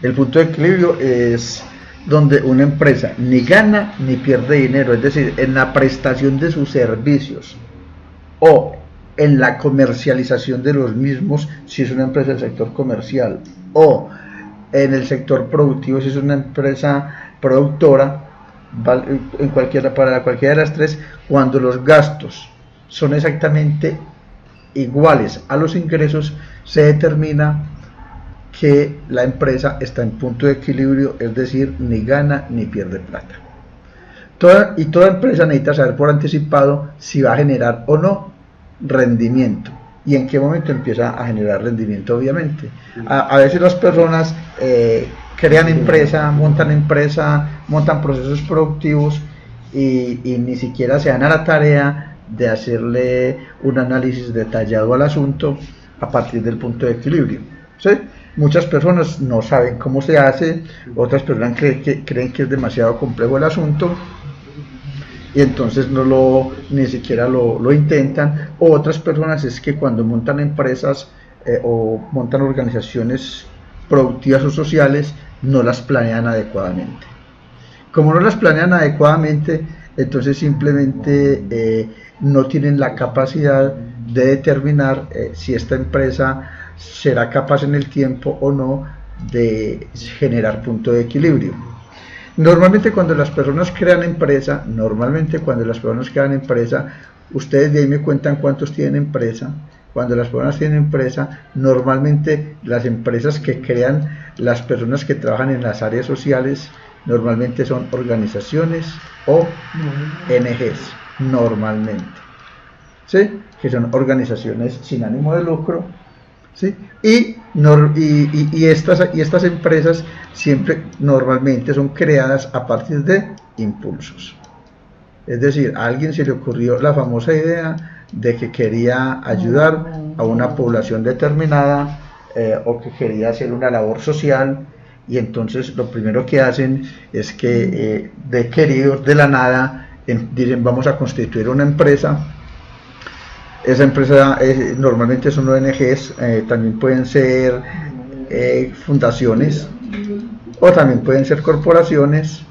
El punto de equilibrio es donde una empresa ni gana ni pierde dinero, es decir, en la prestación de sus servicios o en la comercialización de los mismos, si es una empresa del sector comercial, o en el sector productivo, si es una empresa productora, para cualquiera de las tres, cuando los gastos son exactamente iguales a los ingresos, se determina que la empresa está en punto de equilibrio, es decir, ni gana ni pierde plata. Toda empresa necesita saber por anticipado si va a generar o no rendimiento y en qué momento empieza a generar rendimiento. Obviamente a veces las personas crean empresa, montan procesos productivos y ni siquiera se dan a la tarea de hacerle un análisis detallado al asunto a partir del punto de equilibrio, ¿sí? Muchas personas no saben cómo se hace, otras personas creen que es demasiado complejo el asunto y entonces ni siquiera lo intentan. Otras personas es que cuando montan empresas o montan organizaciones productivas o sociales, no las planean adecuadamente. Como no las planean adecuadamente, entonces simplemente no tienen la capacidad de determinar si esta empresa será capaz en el tiempo o no de generar punto de equilibrio. Normalmente cuando las personas crean empresa, ustedes de ahí me cuentan cuántos tienen empresa. Cuando las personas tienen empresa, normalmente las empresas que crean las personas que trabajan en las áreas sociales, normalmente son organizaciones o ONGs, normalmente, ¿sí? Que son organizaciones sin ánimo de lucro, ¿sí? Y estas empresas siempre normalmente son creadas a partir de impulsos. Es decir, a alguien se le ocurrió la famosa idea de que quería ayudar a una población determinada o que quería hacer una labor social, y entonces lo primero que hacen es que de queridos de la nada dicen vamos a constituir una empresa. Esa empresa normalmente son ONGs, también pueden ser fundaciones, o también pueden ser corporaciones,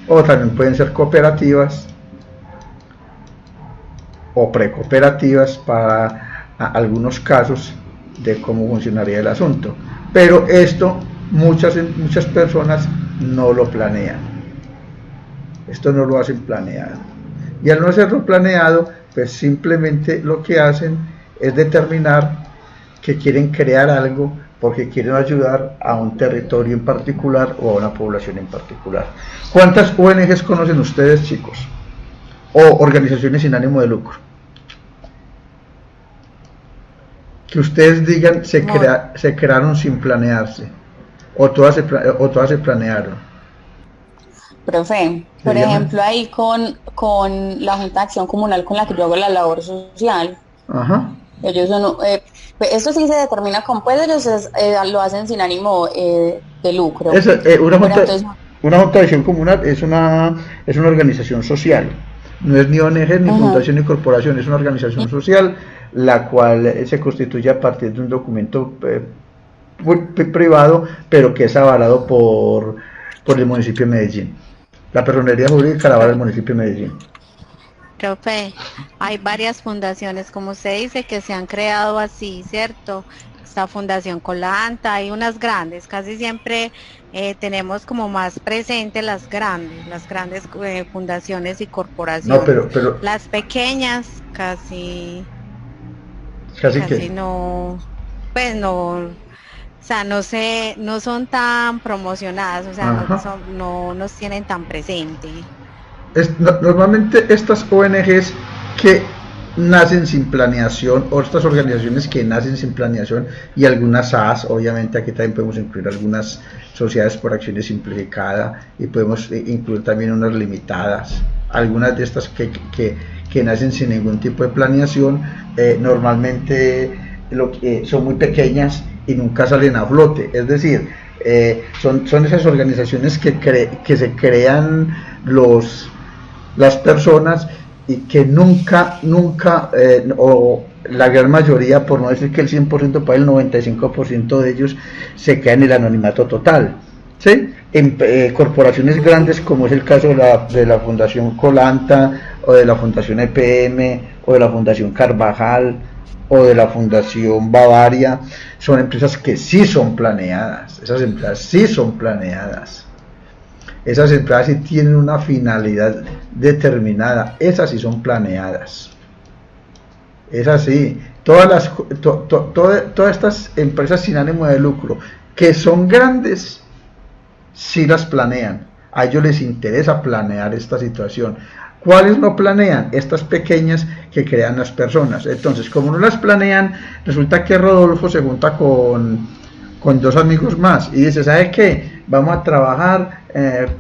o también pueden ser cooperativas o precooperativas para algunos casos de cómo funcionaría el asunto. Pero esto muchas personas no lo planean. Esto no lo hacen planeado. Y al no hacerlo planeado, pues simplemente lo que hacen es determinar que quieren crear algo porque quieren ayudar a un territorio en particular o a una población en particular. ¿Cuántas ONGs conocen ustedes, chicos? O organizaciones sin ánimo de lucro. Que ustedes digan se crearon sin planearse, o todas se planearon. Profe, por ejemplo, ahí con la Junta de Acción Comunal con la que yo hago la labor social, Ajá. ellos son, esto sí se determina con, pues ellos lo hacen sin ánimo de lucro. Una Junta de Acción Comunal es una organización social, no es ni ONG, ni fundación, ni corporación, es una organización social, la cual se constituye a partir de un documento privado, pero que es avalado por el municipio de Medellín. La personería jurídica la avala el municipio de Medellín. Profe, hay varias fundaciones, como usted dice, que se han creado así, ¿cierto? Esta Fundación Colanta, hay unas grandes, casi siempre tenemos como más presente las grandes fundaciones y corporaciones. No, pero las pequeñas casi que no, pues no, o sea, no son tan promocionadas, o sea, no nos tienen tan presente. Normalmente estas ONGs que nacen sin planeación, o estas organizaciones que nacen sin planeación, y algunas SAS, obviamente aquí también podemos incluir algunas sociedades por acciones simplificadas, y podemos incluir también unas limitadas, algunas de estas que nacen sin ningún tipo de planeación, normalmente son muy pequeñas y nunca salen a flote, es decir, son esas organizaciones que se crean las personas y que nunca la gran mayoría, por no decir que el 100%, para el 95% de ellos se quedan en el anonimato total, ¿sí? En corporaciones grandes, como es el caso de la Fundación Colanta, o de la Fundación EPM, o de la Fundación Carvajal, o de la Fundación Bavaria, son empresas que sí son planeadas. Esas empresas sí son planeadas. Esas empresas sí tienen una finalidad determinada. Esas sí son planeadas. Es así. Todas estas empresas sin ánimo de lucro que son grandes, sí las planean. A ellos les interesa planear esta situación. ¿Cuáles no planean? Estas pequeñas que crean las personas. Entonces, como no las planean, resulta que Rodolfo se junta con dos amigos más y dice, ¿sabe qué? Vamos a trabajar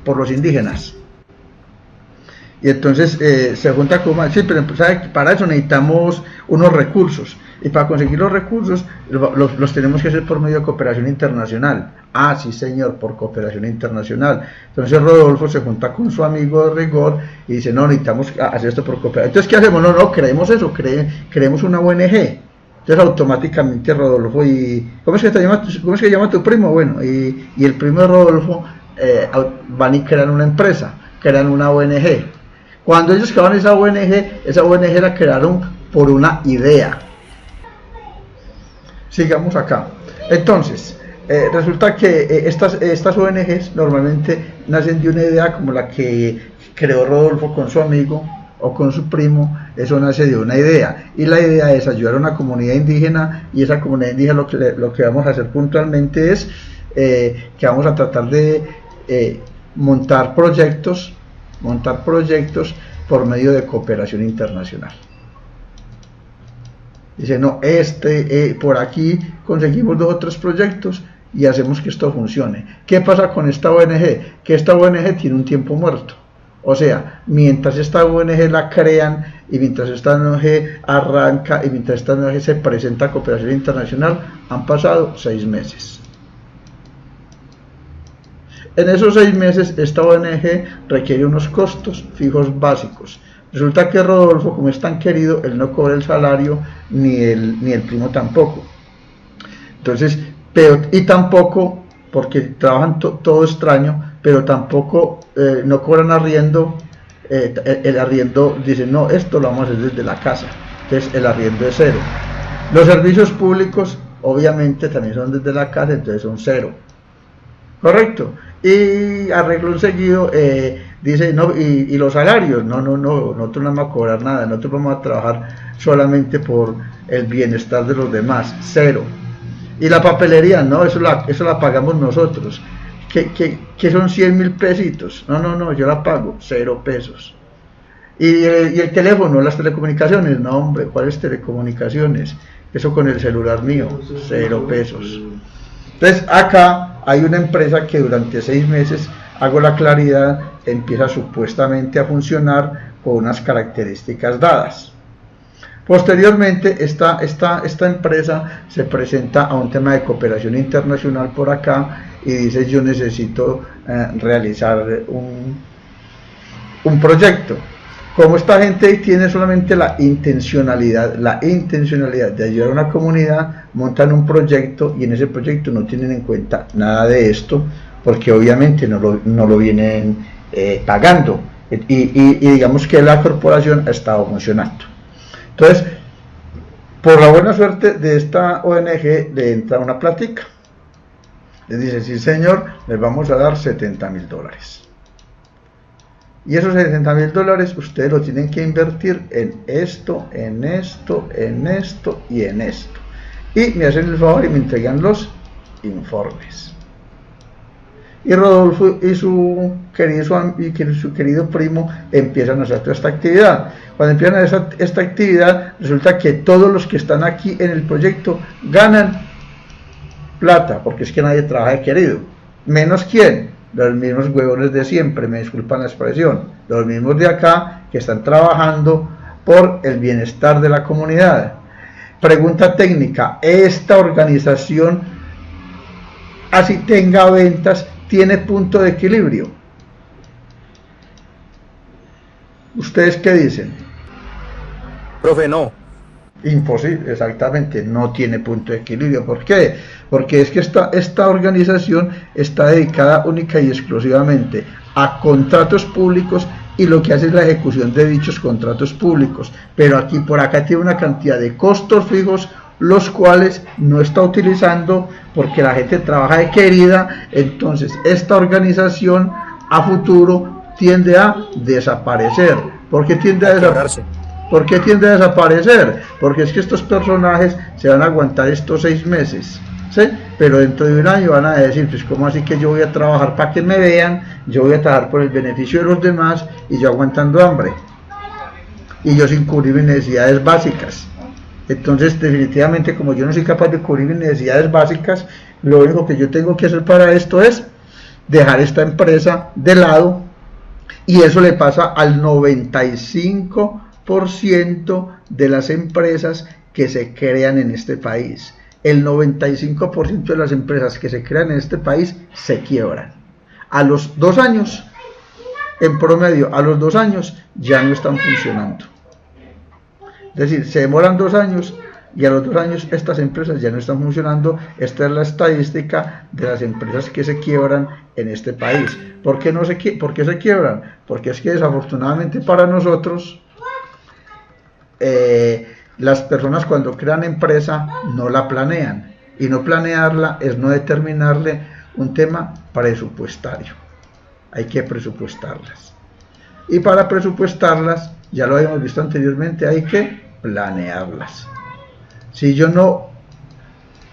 por los indígenas. Y entonces se junta con... Sí, pero ¿sabe? Para eso necesitamos unos recursos. Y para conseguir los recursos los tenemos que hacer por medio de cooperación internacional. Ah, sí señor, por cooperación internacional. Entonces Rodolfo se junta con su amigo de rigor y dice, no, necesitamos hacer esto por cooperación. Entonces, ¿qué hacemos? No, creemos eso, creemos una ONG. Entonces automáticamente Rodolfo y... ¿Cómo es que se llama tu primo? Bueno, y el primo de Rodolfo van y crean una empresa, crean una ONG. Cuando ellos crearon esa ONG la crearon por una idea. Sigamos acá. Entonces, resulta que estas ONGs normalmente nacen de una idea como la que creó Rodolfo con su amigo o con su primo. Eso nace de una idea, y la idea es ayudar a una comunidad indígena, y esa comunidad indígena lo que vamos a hacer puntualmente es que vamos a tratar de montar proyectos por medio de cooperación internacional. Dice, no, por aquí conseguimos 2 o 3 proyectos y hacemos que esto funcione. ¿Qué pasa con esta ONG? Que esta ONG tiene un tiempo muerto. O sea, mientras esta ONG la crean, y mientras esta ONG arranca, y mientras esta ONG se presenta a cooperación internacional, han pasado 6 meses. En esos 6 meses, esta ONG requiere unos costos fijos básicos. Resulta que Rodolfo, como es tan querido, él no cobra el salario, ni el primo tampoco. Entonces, y tampoco, porque trabajan todo extraño, pero tampoco no cobran arriendo. El arriendo, dicen, no, esto lo vamos a hacer desde la casa. Entonces, el arriendo es 0. Los servicios públicos, obviamente, también son desde la casa, entonces son 0. ¿Correcto? Y arreglo seguido, dice, no, y los salarios, no, nosotros no vamos a cobrar nada, nosotros vamos a trabajar solamente por el bienestar de los demás, 0. Y la papelería, no, eso la pagamos nosotros, que son 100.000 pesitos, no, yo la pago, 0 pesos. Y el teléfono, las telecomunicaciones, no hombre, ¿cuáles telecomunicaciones? Eso con el celular mío, 0 pesos. Entonces acá hay una empresa que durante 6 meses, hago la claridad, empieza supuestamente a funcionar con unas características dadas. Posteriormente esta empresa se presenta a un tema de cooperación internacional por acá y dice, yo necesito realizar un proyecto. Como esta gente tiene solamente la intencionalidad de ayudar a una comunidad, montan un proyecto y en ese proyecto no tienen en cuenta nada de esto, porque obviamente no lo vienen pagando, y digamos que la corporación ha estado funcionando. Entonces, por la buena suerte de esta ONG, le entra una plática. Les dice, sí señor, les vamos a dar $70.000. Y esos $70.000 ustedes lo tienen que invertir en esto, en esto, en esto y en esto. Y me hacen el favor y me entregan los informes. Y Rodolfo y su querido primo empiezan a hacer toda esta actividad. Cuando empiezan a hacer esta actividad, resulta que todos los que están aquí en el proyecto ganan plata, porque es que nadie trabaja de querido. ¿Menos quién? Los mismos huevones de siempre, me disculpan la expresión, los mismos de acá que están trabajando por el bienestar de la comunidad. Pregunta técnica, ¿esta organización, así tenga ventas, tiene punto de equilibrio? ¿Ustedes qué dicen? Profe, no. Imposible, exactamente, no tiene punto de equilibrio. ¿Por qué? Porque es que esta organización está dedicada única y exclusivamente a contratos públicos y lo que hace es la ejecución de dichos contratos públicos. Pero aquí por acá tiene una cantidad de costos fijos, los cuales no está utilizando porque la gente trabaja de querida. Entonces esta organización a futuro tiende a desaparecer. ¿Por qué tiende a desaparecer? ¿Por qué tiende a desaparecer? Porque es que estos personajes se van a aguantar estos 6 meses, ¿sí? Pero dentro de un año van a decir, pues ¿cómo así que yo voy a trabajar para que me vean? Yo voy a trabajar por el beneficio de los demás y yo aguantando hambre. Y yo sin cubrir mis necesidades básicas. Entonces, definitivamente, como yo no soy capaz de cubrir mis necesidades básicas, lo único que yo tengo que hacer para esto es dejar esta empresa de lado, y eso le pasa al 95% de las empresas que se crean en este país. El 95% de las empresas que se crean en este país se quiebran. A los 2 años, en promedio, a los 2 años ya no están funcionando. Es decir, se demoran 2 años y a los 2 años estas empresas ya no están funcionando. Esta es la estadística de las empresas que se quiebran en este país. ¿Por qué se quiebran? Porque es que desafortunadamente para nosotros, las personas cuando crean empresa no la planean, y no planearla es no determinarle un tema presupuestario. Hay que presupuestarlas, y para presupuestarlas, ya lo habíamos visto anteriormente, hay que planearlas. Si yo no,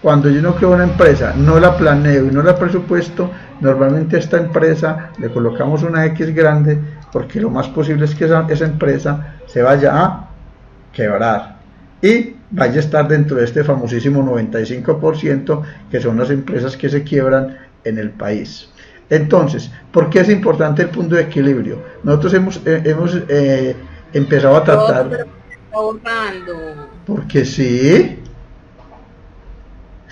cuando yo no creo una empresa, no la planeo y no la presupuesto, normalmente a esta empresa le colocamos una X grande, porque lo más posible es que esa empresa se vaya a quebrar y vaya a estar dentro de este famosísimo 95% que son las empresas que se quiebran en el país. Entonces, ¿por qué es importante el punto de equilibrio? Nosotros hemos empezado a tratar... Porque sí,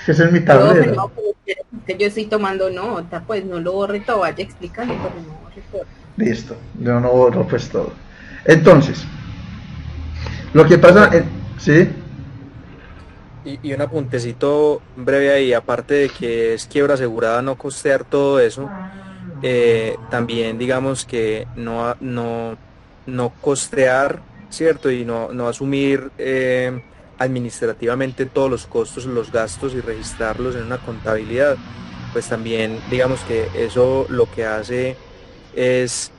ese es mi tablero. No, que yo estoy tomando nota, pues no lo borre todo, vaya explicando, pero no borre. Listo, yo no borro pues todo. Entonces, lo que pasa, ¿sí? Y un apuntecito breve ahí, aparte de que es quiebra asegurada no costear todo eso, también digamos que no costear, ¿cierto? Y no asumir administrativamente todos los costos, los gastos y registrarlos en una contabilidad, pues también digamos que eso lo que hace es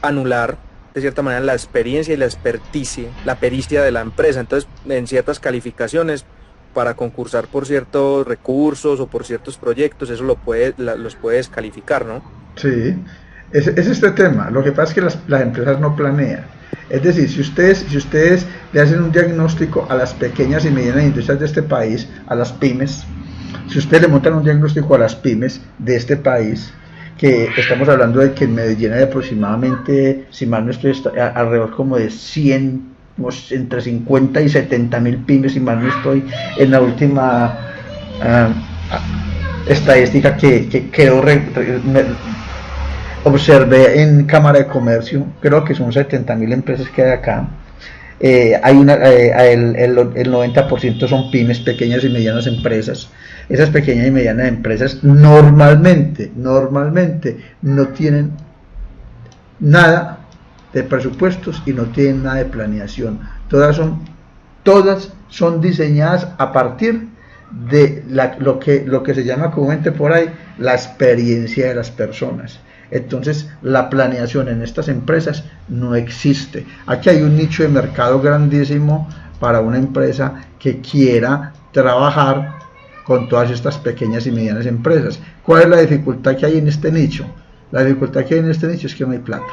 anular de cierta manera la experiencia y la experticia, la pericia de la empresa. Entonces, en ciertas calificaciones, para concursar por ciertos recursos o por ciertos proyectos, eso los puede descalificar, ¿no? Sí, es este tema. Lo que pasa es que las empresas no planean. Es decir, si ustedes le hacen un diagnóstico a las pequeñas y medianas industrias de este país, a las pymes, si ustedes le montan un diagnóstico a las pymes de este país, que estamos hablando de que en Medellín hay aproximadamente, si mal no estoy, alrededor como de 100, entre 50 y 70 mil pymes, si mal no estoy, en la última estadística que quedó, observé en Cámara de Comercio. Creo que son 70.000 empresas que hay acá. El 90% son pymes, pequeñas y medianas empresas. Esas pequeñas y medianas empresas normalmente no tienen nada de presupuestos y no tienen nada de planeación. Todas son diseñadas a partir de lo que se llama comúnmente por ahí la experiencia de las personas. Entonces la planeación en estas empresas no existe. Aquí hay un nicho de mercado grandísimo para una empresa que quiera trabajar con todas estas pequeñas y medianas empresas. ¿Cuál es la dificultad que hay en este nicho? La dificultad que hay en este nicho es que no hay plata,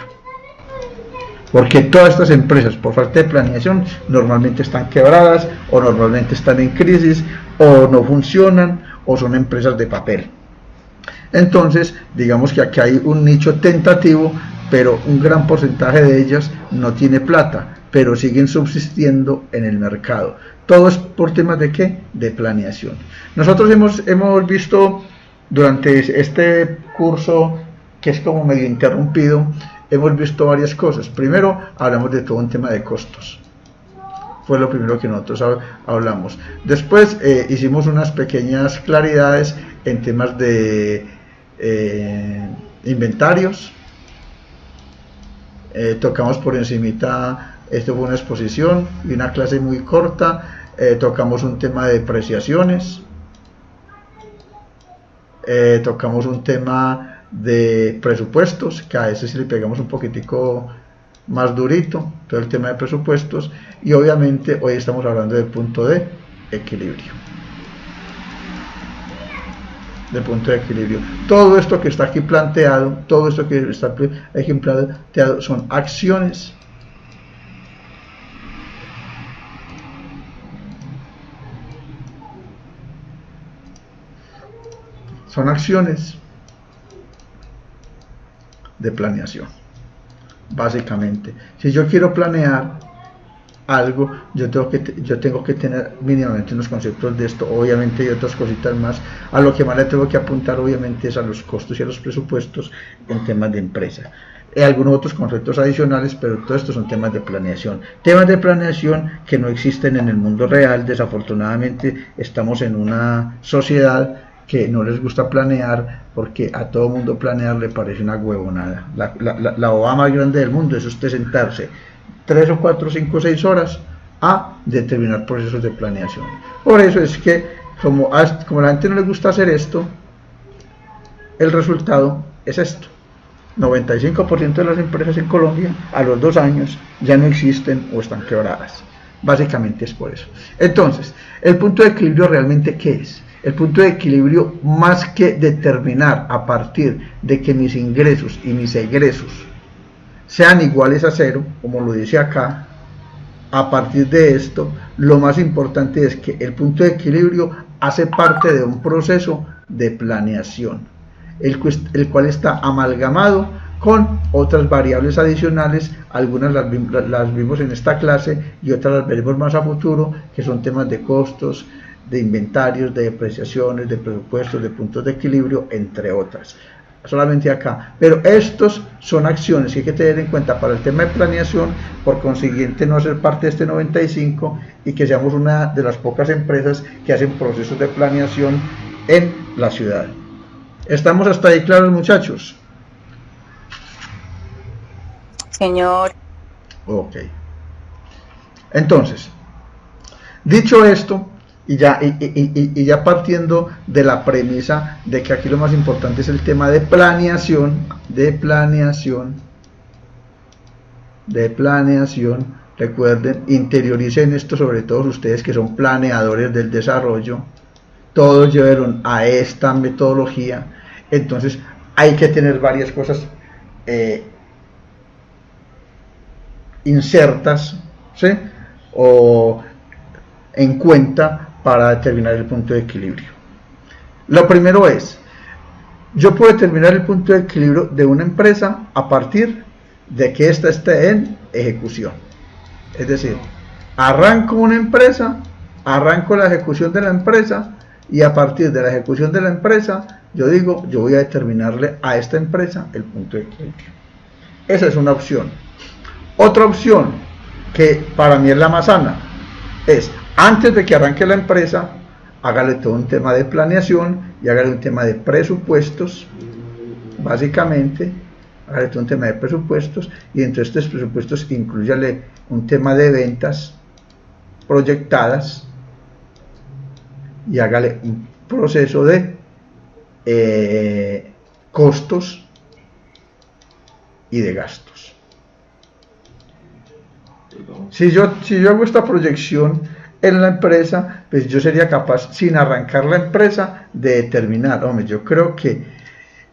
porque todas estas empresas, por falta de planeación, normalmente están quebradas, o normalmente están en crisis, o no funcionan, o son empresas de papel. Entonces, digamos que aquí hay un nicho tentativo, pero un gran porcentaje de ellas no tiene plata, pero siguen subsistiendo en el mercado. Todo es por temas de ¿qué? De planeación. Nosotros hemos visto durante este curso, que es como medio interrumpido, hemos visto varias cosas. Primero, hablamos de todo un tema de costos. fue lo primero que nosotros hablamos. Después hicimos unas pequeñas claridades en temas de inventarios. Tocamos por encimita, esto fue una exposición y una clase muy corta. Tocamos un tema de depreciaciones. Tocamos un tema de presupuestos, que a ese sí le pegamos un poquitico más durito, todo el tema de presupuestos, y obviamente hoy estamos hablando del punto de equilibrio. Todo esto que está aquí planteado, todo esto que está aquí planteado son acciones de planeación. Básicamente, si yo quiero planear algo, yo tengo que tener mínimamente unos conceptos de esto. Obviamente hay otras cositas más. A lo que más le tengo que apuntar obviamente es a los costos y a los presupuestos en temas de empresa. Algunos otros conceptos adicionales, pero todo esto son temas de planeación. Temas de planeación que no existen en el mundo real. Desafortunadamente estamos en una sociedad que no les gusta planear, porque a todo mundo planear le parece una huevonada. La bobada más grande del mundo es usted sentarse 3 o 4, 5, 6 horas a determinar procesos de planeación. Por eso es que como a la gente no le gusta hacer esto, el resultado es esto. 95% de las empresas en Colombia a los 2 años ya no existen o están quebradas. Básicamente es por eso. Entonces, el punto de equilibrio realmente ¿qué es? El punto de equilibrio, más que determinar a partir de que mis ingresos y mis egresos sean iguales a 0, como lo dice acá, a partir de esto, lo más importante es que el punto de equilibrio hace parte de un proceso de planeación, el cual está amalgamado con otras variables adicionales. Algunas las vimos en esta clase y otras las veremos más a futuro, que son temas de costos, de inventarios, de depreciaciones, de presupuestos, de puntos de equilibrio, entre otras. Solamente acá, pero estos son acciones que hay que tener en cuenta para el tema de planeación. Por consiguiente, no hacer parte de este 95 y que seamos una de las pocas empresas que hacen procesos de planeación en la ciudad. ¿Estamos hasta ahí claros, muchachos? Señor. Ok. Entonces, dicho esto, y ya partiendo de la premisa de que aquí lo más importante es el tema de planeación, recuerden, interioricen esto, sobre todo ustedes que son planeadores del desarrollo, todos llevaron a esta metodología. Entonces hay que tener varias cosas insertas, ¿sí?, o en cuenta para determinar el punto de equilibrio. Lo primero es, yo puedo determinar el punto de equilibrio de una empresa a partir de que ésta esté en ejecución. Es decir, arranco una empresa, arranco la ejecución de la empresa, y a partir de la ejecución de la empresa, yo digo, yo voy a determinarle a esta empresa el punto de equilibrio. Esa es una opción. Otra opción, que para mí es la más sana, es antes de que arranque la empresa, hágale todo un tema de planeación y hágale un tema de presupuestos. Básicamente, hágale todo un tema de presupuestos, y dentro de estos presupuestos inclúyale un tema de ventas proyectadas y hágale un proceso de costos y de gastos. Si yo hago esta proyección en la empresa, pues yo sería capaz, sin arrancar la empresa, de determinar, hombre, yo creo que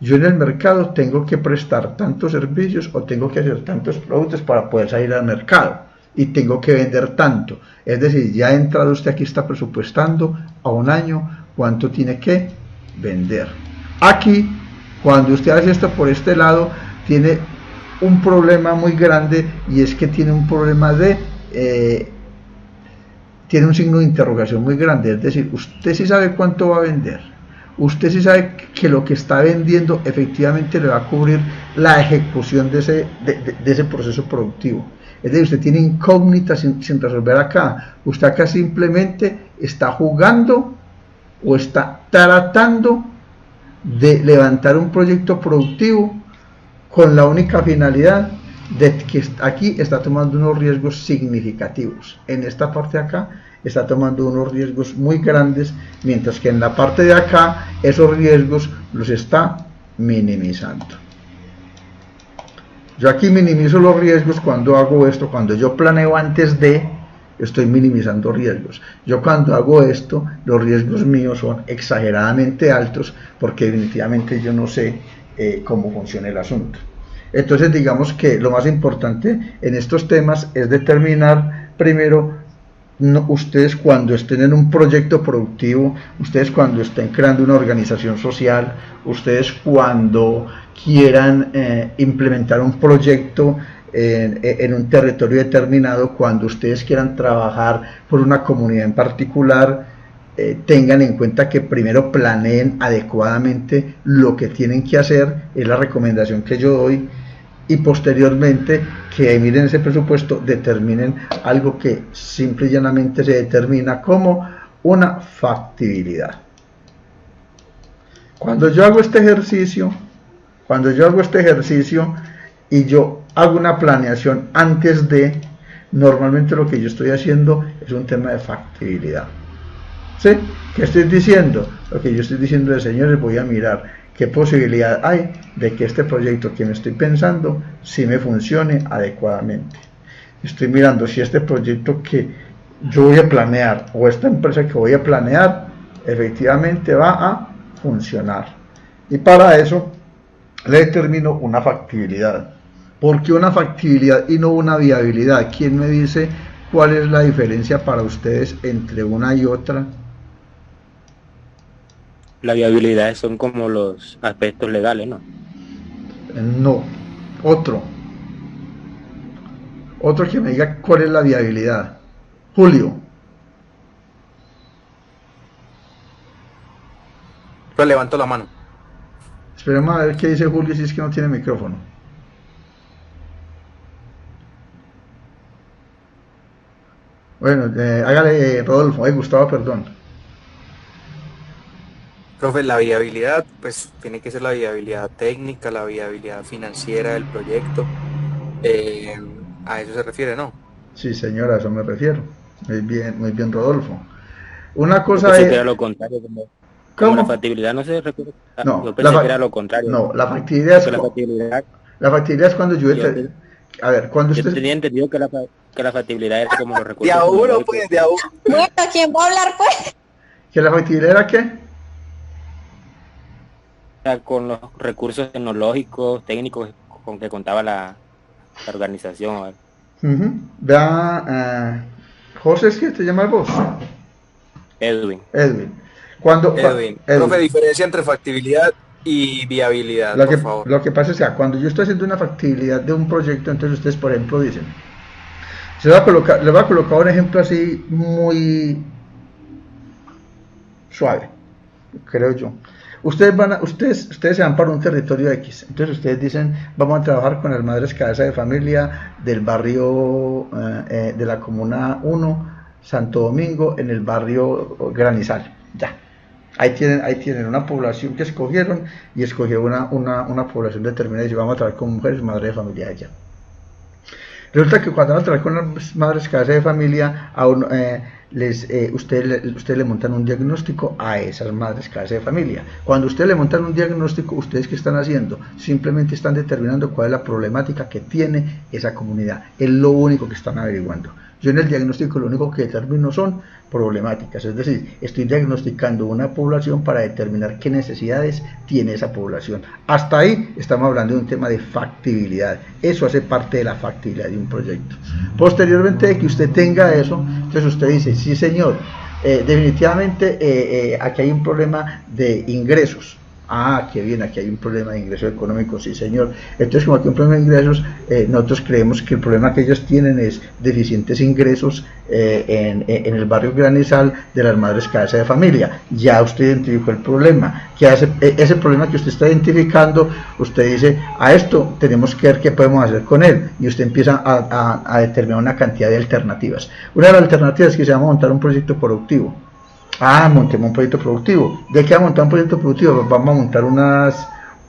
yo en el mercado tengo que prestar tantos servicios o tengo que hacer tantos productos para poder salir al mercado, y tengo que vender tanto. Es decir, ya ha entrado usted aquí, está presupuestando a un año cuánto tiene que vender. Aquí, cuando usted hace esto por este lado, tiene un problema muy grande, y es que tiene un problema de tiene un signo de interrogación muy grande. Es decir, usted sí sabe cuánto va a vender, usted sí sabe que lo que está vendiendo efectivamente le va a cubrir la ejecución de ese proceso productivo. Es decir, usted tiene incógnitas sin resolver acá. Usted acá simplemente está jugando o está tratando de levantar un proyecto productivo con la única finalidad de que aquí está tomando unos riesgos significativos. En esta parte de acá está tomando unos riesgos muy grandes, mientras que en la parte de acá esos riesgos los está minimizando. Yo aquí minimizo los riesgos cuando hago esto. Cuando yo planeo antes de, estoy minimizando riesgos. Yo cuando hago esto, los riesgos míos son exageradamente altos, porque definitivamente yo no sé cómo funciona el asunto. Entonces digamos que lo más importante en estos temas es determinar primero, ustedes cuando estén en un proyecto productivo, ustedes cuando estén creando una organización social, ustedes cuando quieran implementar un proyecto en un territorio determinado, cuando ustedes quieran trabajar por una comunidad en particular, tengan en cuenta que primero planeen adecuadamente lo que tienen que hacer, es la recomendación que yo doy, y posteriormente que miren ese presupuesto, determinen algo que simple y llanamente se determina como una factibilidad. Cuando yo hago este ejercicio y yo hago una planeación antes de, normalmente lo que yo estoy haciendo es un tema de factibilidad. ¿Sí? ¿Qué estoy diciendo? Lo que yo estoy diciendo es, señores, voy a mirar qué posibilidad hay de que este proyecto que me estoy pensando sí me funcione adecuadamente. Estoy mirando si este proyecto que yo voy a planear o esta empresa que voy a planear efectivamente va a funcionar. Y para eso le determino una factibilidad. ¿Por qué una factibilidad y no una viabilidad? ¿Quién me dice cuál es la diferencia para ustedes entre una y otra? La viabilidad son como los aspectos legales, ¿no? No, otro que me diga cuál es la viabilidad. Julio. Pero levanto la mano. Esperemos a ver qué dice Julio, si es que no tiene micrófono. Bueno, hágale Rodolfo, Gustavo, perdón. Profe, la viabilidad, pues tiene que ser la viabilidad técnica, la viabilidad financiera del proyecto. A eso se refiere, ¿no? Sí, señora, a eso me refiero. Muy bien, Rodolfo. Una cosa yo pensé es... que era lo contrario, como ¿Cómo? la factibilidad no se refiere. No, yo pensé que era lo contrario. No, la factibilidad es... La factibilidad es cuando yo... A ver, cuando usted... Yo tenía entendido que la factibilidad era como los recursos. De a uno, pues, de a uno. Bueno, ¿quién va a hablar, pues? ¿Que la factibilidad era qué? Con los recursos tecnológicos, técnicos con que contaba la organización. Vea, José, ¿es que te llamas vos? Edwin. Edwin. Profe, diferencia entre factibilidad y viabilidad, por favor. Lo que pasa es que cuando yo estoy haciendo una factibilidad de un proyecto, entonces ustedes, por ejemplo, dicen, les voy a colocar un ejemplo así muy suave, creo yo. Ustedes se van para un territorio X, entonces ustedes dicen, vamos a trabajar con las madres cabeza de familia del barrio de la Comuna 1, Santo Domingo, en el barrio Granizal. Ya, ahí tienen una población que escogieron, y escogieron una población determinada, y dicen, vamos a trabajar con mujeres madres de familia allá. Resulta que cuando van a trabajar con las madres cabeza de familia, ustedes le montan un diagnóstico a esas madres cabeza de familia. Cuando ustedes le montan un diagnóstico, ¿ustedes qué están haciendo? Simplemente están determinando cuál es la problemática que tiene esa comunidad. Es lo único que están averiguando. Yo en el diagnóstico lo único que determino son problemáticas, es decir, estoy diagnosticando una población para determinar qué necesidades tiene esa población. Hasta ahí estamos hablando de un tema de factibilidad. Eso hace parte de la factibilidad de un proyecto. Posteriormente de que usted tenga eso, entonces usted dice, sí señor, definitivamente aquí hay un problema de ingresos. Ah, qué bien, aquí hay un problema de ingresos económicos, sí señor. Entonces, como aquí hay un problema de ingresos, nosotros creemos que el problema que ellos tienen es deficientes ingresos en el barrio Granizal de las madres cabeza de familia. Ya usted identificó el problema. ¿Qué hace? Ese problema que usted está identificando, usted dice, a esto tenemos que ver qué podemos hacer con él. Y usted empieza a determinar una cantidad de alternativas. Una de las alternativas es que se va a montar un proyecto productivo. Ah, montemos un proyecto productivo. ¿De qué vamos a montar un proyecto productivo? Pues vamos a montar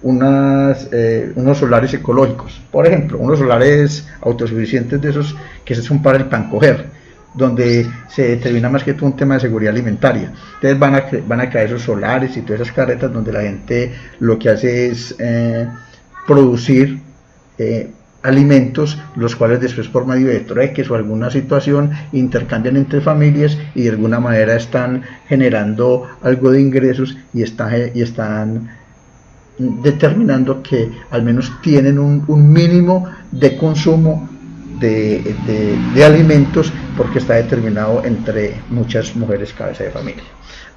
unos solares ecológicos. Por ejemplo, unos solares autosuficientes de esos que son para el pancoger, donde se determina más que todo un tema de seguridad alimentaria. Entonces van a crear esos solares y todas esas carretas donde la gente lo que hace es producir alimentos, los cuales después por medio de trueques o alguna situación intercambian entre familias y de alguna manera están generando algo de ingresos y están determinando que al menos tienen un mínimo de consumo de alimentos, porque está determinado entre muchas mujeres cabeza de familia.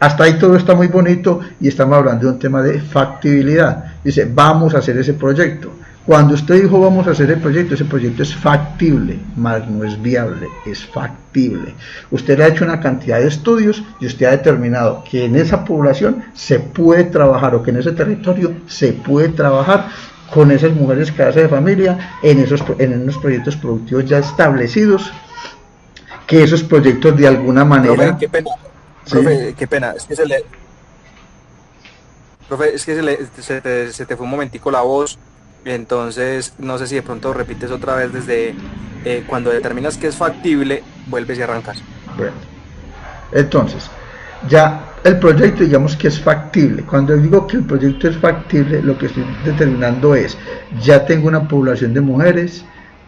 Hasta ahí todo está muy bonito y estamos hablando de un tema de factibilidad. Dice, vamos a hacer ese proyecto. Cuando usted dijo vamos a hacer el proyecto, ese proyecto es factible, más no es viable, es factible. Usted le ha hecho una cantidad de estudios y usted ha determinado que en esa población se puede trabajar, o que en ese territorio se puede trabajar con esas mujeres cabeza de familia en unos proyectos productivos ya establecidos, que esos proyectos de alguna manera... Profe, qué pena. ¿Sí? Profe, qué pena. Es que Profe, es que se te fue un momentico la voz. Entonces, no sé si de pronto repites otra vez desde cuando determinas que es factible, vuelves y arrancas. Bueno, entonces, ya el proyecto, digamos que es factible. Cuando digo que el proyecto es factible, lo que estoy determinando es, ya tengo una población de mujeres,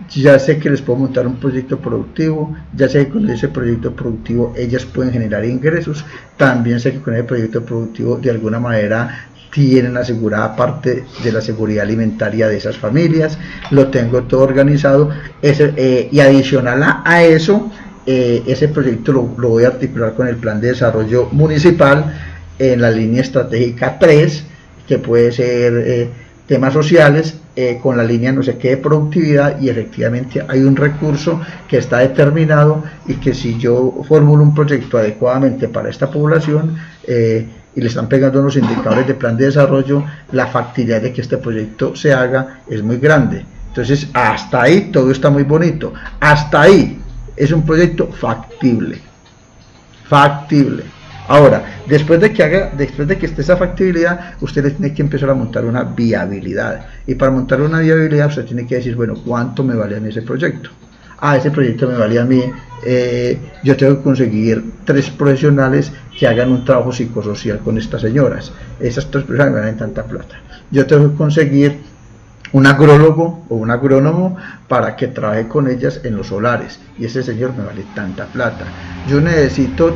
ya sé que les puedo montar un proyecto productivo, ya sé que con ese proyecto productivo ellas pueden generar ingresos, también sé que con ese proyecto productivo de alguna manera tienen asegurada parte de la seguridad alimentaria de esas familias, lo tengo todo organizado, y adicional a eso, ese proyecto lo voy a articular con el plan de desarrollo municipal en la línea estratégica 3, que puede ser temas sociales, con la línea no sé qué de productividad, y efectivamente hay un recurso que está determinado, y que si yo formulo un proyecto adecuadamente para esta población, y le están pegando unos indicadores de plan de desarrollo, la factibilidad de que este proyecto se haga es muy grande. Entonces, hasta ahí todo está muy bonito. Hasta ahí es un proyecto factible. Factible. Ahora, después de que esté esa factibilidad, usted le tiene que empezar a montar una viabilidad. Y para montar una viabilidad, usted tiene que decir, bueno, ¿cuánto me vale a mí ese proyecto? Ah, ese proyecto me vale a mí, yo tengo que conseguir 3 profesionales que hagan un trabajo psicosocial con estas señoras. Esas 3 personas me valen tanta plata. Yo tengo que conseguir un agrólogo o un agrónomo para que trabaje con ellas en los solares, y ese señor me vale tanta plata. Yo necesito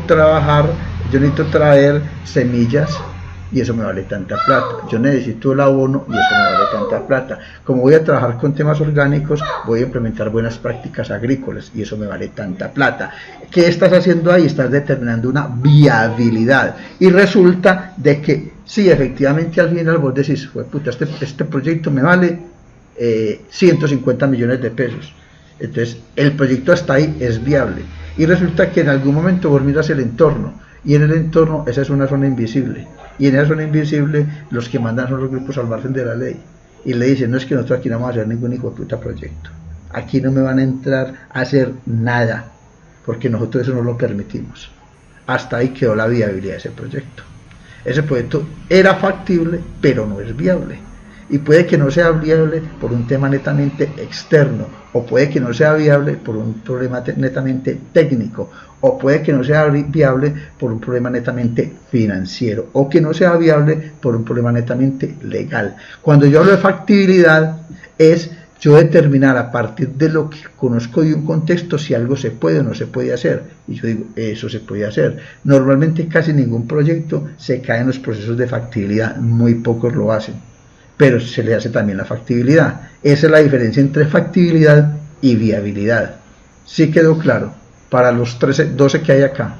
traer semillas, y eso me vale tanta plata. Yo necesito el abono, y eso me vale tanta plata. Como voy a trabajar con temas orgánicos, voy a implementar buenas prácticas agrícolas, y eso me vale tanta plata. ¿Qué estás haciendo ahí? Estás determinando una viabilidad, y resulta de que sí, efectivamente al final vos decís, puta, este proyecto me vale 150 millones de pesos. Entonces el proyecto hasta ahí es viable, y resulta que en algún momento vos miras el entorno, y en el entorno esa es una zona invisible, y en esa zona invisible los que mandan son los grupos al margen de la ley, y le dicen, no, es que nosotros aquí no vamos a hacer ningún hijo de puta proyecto, aquí no me van a entrar a hacer nada, porque nosotros eso no lo permitimos. Hasta ahí quedó la viabilidad de ese proyecto. Ese proyecto era factible, pero no es viable, y puede que no sea viable por un tema netamente externo, o puede que no sea viable por un problema netamente técnico, o puede que no sea viable por un problema netamente financiero, o que no sea viable por un problema netamente legal. Cuando yo hablo de factibilidad, es yo determinar a partir de lo que conozco de un contexto si algo se puede o no se puede hacer, y yo digo, eso se puede hacer. Normalmente casi ningún proyecto se cae en los procesos de factibilidad, muy pocos lo hacen, pero se le hace también la factibilidad. Esa es la diferencia entre factibilidad y viabilidad. ¿Sí quedó claro? Para los 12 que hay acá.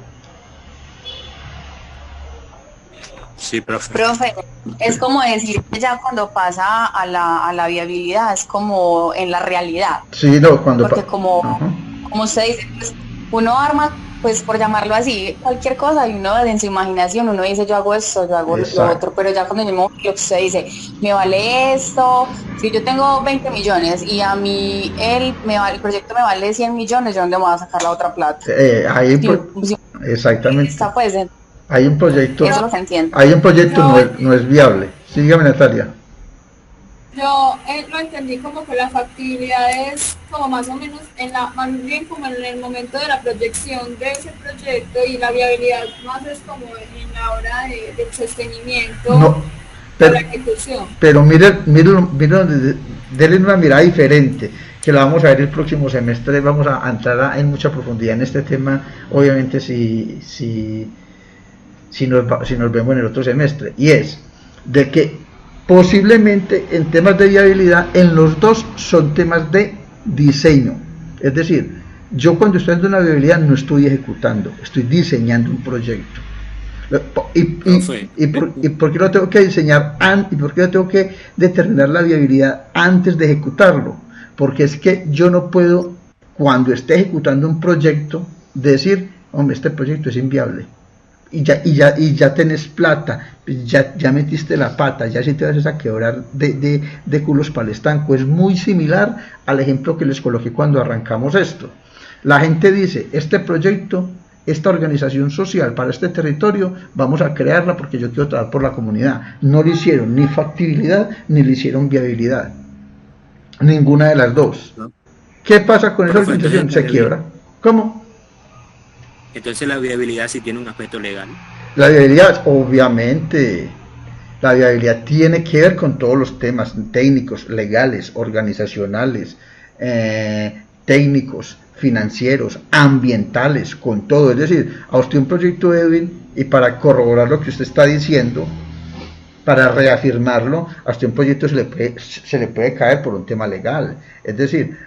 Sí, profe. Profe, es como decir que ya cuando pasa a la viabilidad, es como en la realidad, Sí, no, cuando... porque como, Ajá. como usted dice, pues, uno arma, pues por llamarlo así, cualquier cosa y uno en su imaginación, uno dice yo hago esto, yo hago lo Exacto. otro, pero ya cuando yo lo que usted dice, me vale esto, si yo tengo 20 millones y a mí el proyecto me vale 100 millones, ¿yo dónde me voy a sacar la otra plata? Hay un Si, si exactamente. está pues, Hay un proyecto, eso es lo que entiendo. hay un proyecto Yo, no es viable. Sí, dígame, Natalia. yo lo entendí como que la factibilidad es como más o menos más bien como en el momento de la proyección de ese proyecto, y la viabilidad más es como en la hora del sostenimiento No, de pero, la ejecución. pero mire, denle una mirada diferente, que la vamos a ver el próximo semestre. Vamos a entrar en mucha profundidad en este tema, obviamente, si nos vemos en el otro semestre, y es de que posiblemente en temas de viabilidad, en los dos son temas de diseño. Es decir, yo cuando estoy haciendo una viabilidad no estoy ejecutando, estoy diseñando un proyecto. ¿Y por qué lo tengo que diseñar y por qué lo tengo que determinar la viabilidad antes de ejecutarlo? Porque es que yo no puedo, cuando esté ejecutando un proyecto, decir, hombre, este proyecto es inviable. Y ya tenés plata, ya metiste la pata, ya si te vas a quebrar de culos para el estanco. Es muy similar al ejemplo que les coloqué cuando arrancamos esto. La gente dice, este proyecto, esta organización social para este territorio, vamos a crearla porque yo quiero trabajar por la comunidad. No le hicieron ni factibilidad ni le hicieron viabilidad. Ninguna de las dos. ¿Qué pasa con esa organización? Se quiebra. ¿Cómo? Entonces la viabilidad sí tiene un aspecto legal. La viabilidad, obviamente, la viabilidad tiene que ver con todos los temas técnicos, legales, organizacionales, técnicos, financieros, ambientales, con todo. Es decir, a usted un proyecto, Edwin, y para corroborar lo que usted está diciendo, para reafirmarlo, a usted un proyecto se le puede caer por un tema legal. Es decir,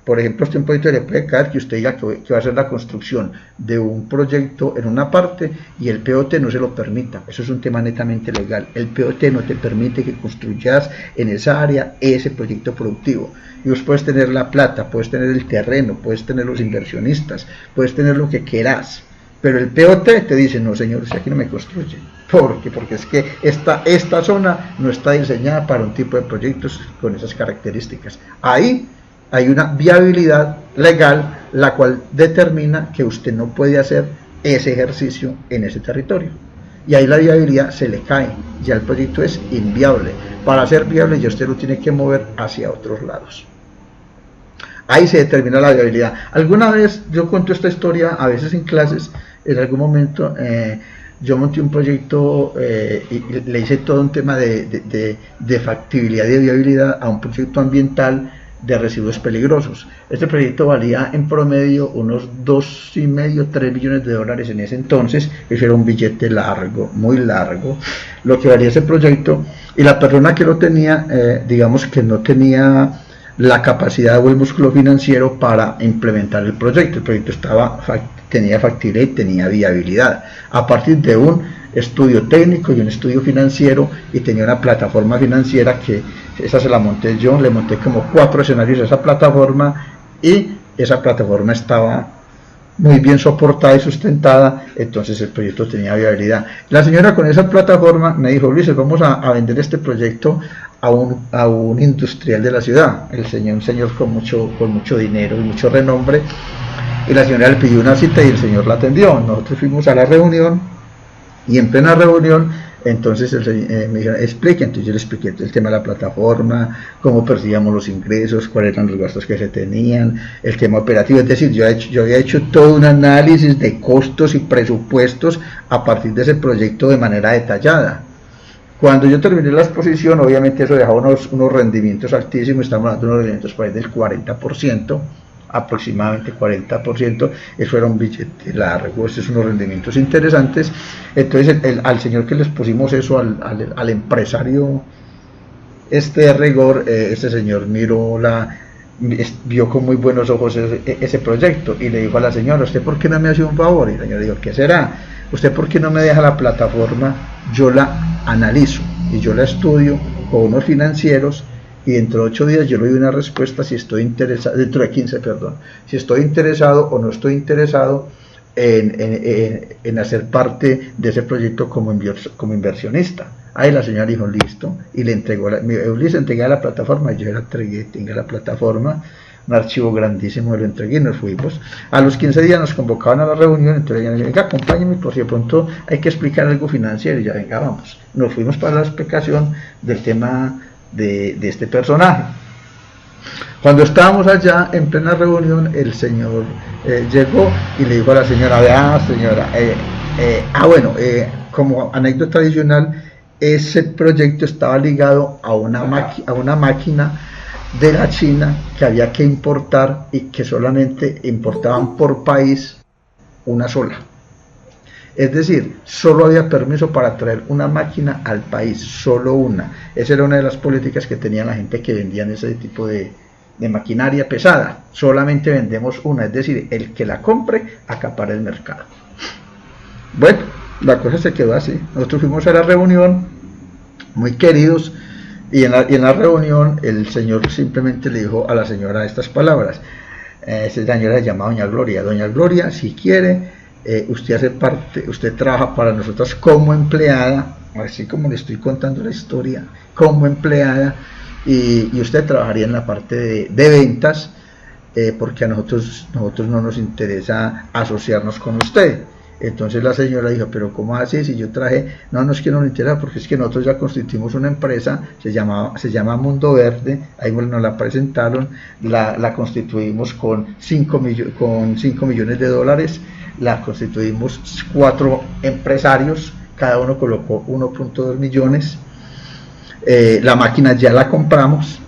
por ejemplo, a usted un proyecto le puede caer que usted diga que va a hacer la construcción de un proyecto en una parte y el POT no se lo permita. Eso es un tema netamente legal. El POT no te permite que construyas en esa área ese proyecto productivo. Y vos puedes tener la plata, puedes tener el terreno, puedes tener los inversionistas, puedes tener lo que quieras. Pero el POT te dice, no señor, usted aquí no me construye. Porque es que esta zona no está diseñada para un tipo de proyectos con esas características. Ahí hay una viabilidad legal, la cual determina que usted no puede hacer ese ejercicio en ese territorio. Y ahí la viabilidad se le cae, ya el proyecto es inviable. Para ser viable ya usted lo tiene que mover hacia otros lados. Ahí se determina la viabilidad. Alguna vez yo cuento esta historia, a veces en clases, en algún momento yo monté un proyecto y le hice todo un tema de factibilidad y de viabilidad a un proyecto ambiental de residuos peligrosos. Este proyecto valía en promedio unos 2,5, 3 millones de dólares en ese entonces. Eso era un billete largo, muy largo, lo que valía ese proyecto, y la persona que lo tenía, digamos que no tenía la capacidad o el músculo financiero para implementar el proyecto. El proyecto tenía factibilidad y tenía viabilidad a partir de un estudio técnico y un estudio financiero, y tenía una plataforma financiera que esa se la monté yo, le monté como 4 escenarios a esa plataforma, y esa plataforma estaba muy bien soportada y sustentada, entonces el proyecto tenía viabilidad. La señora con esa plataforma me dijo, Luis, vamos a vender este proyecto a un industrial de la ciudad, un señor con mucho dinero y mucho renombre, y la señora le pidió una cita y el señor la atendió. Nosotros fuimos a la reunión, y en plena reunión, entonces me dijeron, explique. Entonces yo le expliqué el tema de la plataforma, cómo percibíamos los ingresos, cuáles eran los gastos que se tenían, el tema operativo. Es decir, yo había hecho todo un análisis de costos y presupuestos a partir de ese proyecto de manera detallada. Cuando yo terminé la exposición, obviamente eso dejaba unos rendimientos altísimos. Estamos hablando de unos rendimientos por ahí del 40%, aproximadamente 40%. Eso era un billete largo, estos son unos rendimientos interesantes. Entonces al señor que les pusimos eso, al empresario de rigor, este señor vio con muy buenos ojos ese proyecto, y le dijo a la señora, ¿usted por qué no me hace un favor? Y la señora dijo, ¿qué será? ¿usted por qué no me deja la plataforma? Yo la analizo y yo la estudio con unos financieros y dentro de 8 días yo le doy una respuesta si estoy interesado, dentro de 15, perdón, si estoy interesado o no estoy interesado en hacer parte de ese proyecto como inversionista. Ahí la señora dijo, listo, y le entregó, Ulises entregué a la plataforma, yo la entregué, tenga la plataforma, un archivo grandísimo, lo entregué y nos fuimos. A los 15 días nos convocaban a la reunión, entonces ella me dijo, venga, acompáñeme, por si de pronto hay que explicar algo financiero, y ya, venga, vamos. Nos fuimos para la explicación del tema de este personaje. Cuando estábamos allá en plena reunión, el señor llegó y le dijo a la señora, vea señora, bueno, como anécdota adicional, ese proyecto estaba ligado a una máquina de la China que había que importar y que solamente importaban por país una sola. Es decir, solo había permiso para traer una máquina al país, solo una. Esa era una de las políticas que tenía la gente que vendían ese tipo de maquinaria pesada. Solamente vendemos una, es decir, el que la compre acapara el mercado. Bueno, la cosa se quedó así. Nosotros fuimos a la reunión, muy queridos, y en la reunión el señor simplemente le dijo a la señora estas palabras. Esa señora se llama Doña Gloria. Doña Gloria, si quiere, usted hace parte, usted trabaja para nosotros como empleada, así como le estoy contando la historia, como empleada, y usted trabajaría en la parte de ventas, porque a nosotros no nos interesa asociarnos con usted. Entonces la señora dijo, pero ¿cómo así? Si yo traje, no es que no nos interesa, porque es que nosotros ya constituimos una empresa, se llama Mundo Verde, ahí nos la presentaron, la constituimos con 5 millones de dólares, la constituimos 4 empresarios, cada uno colocó 1.2 millones, la máquina ya la compramos,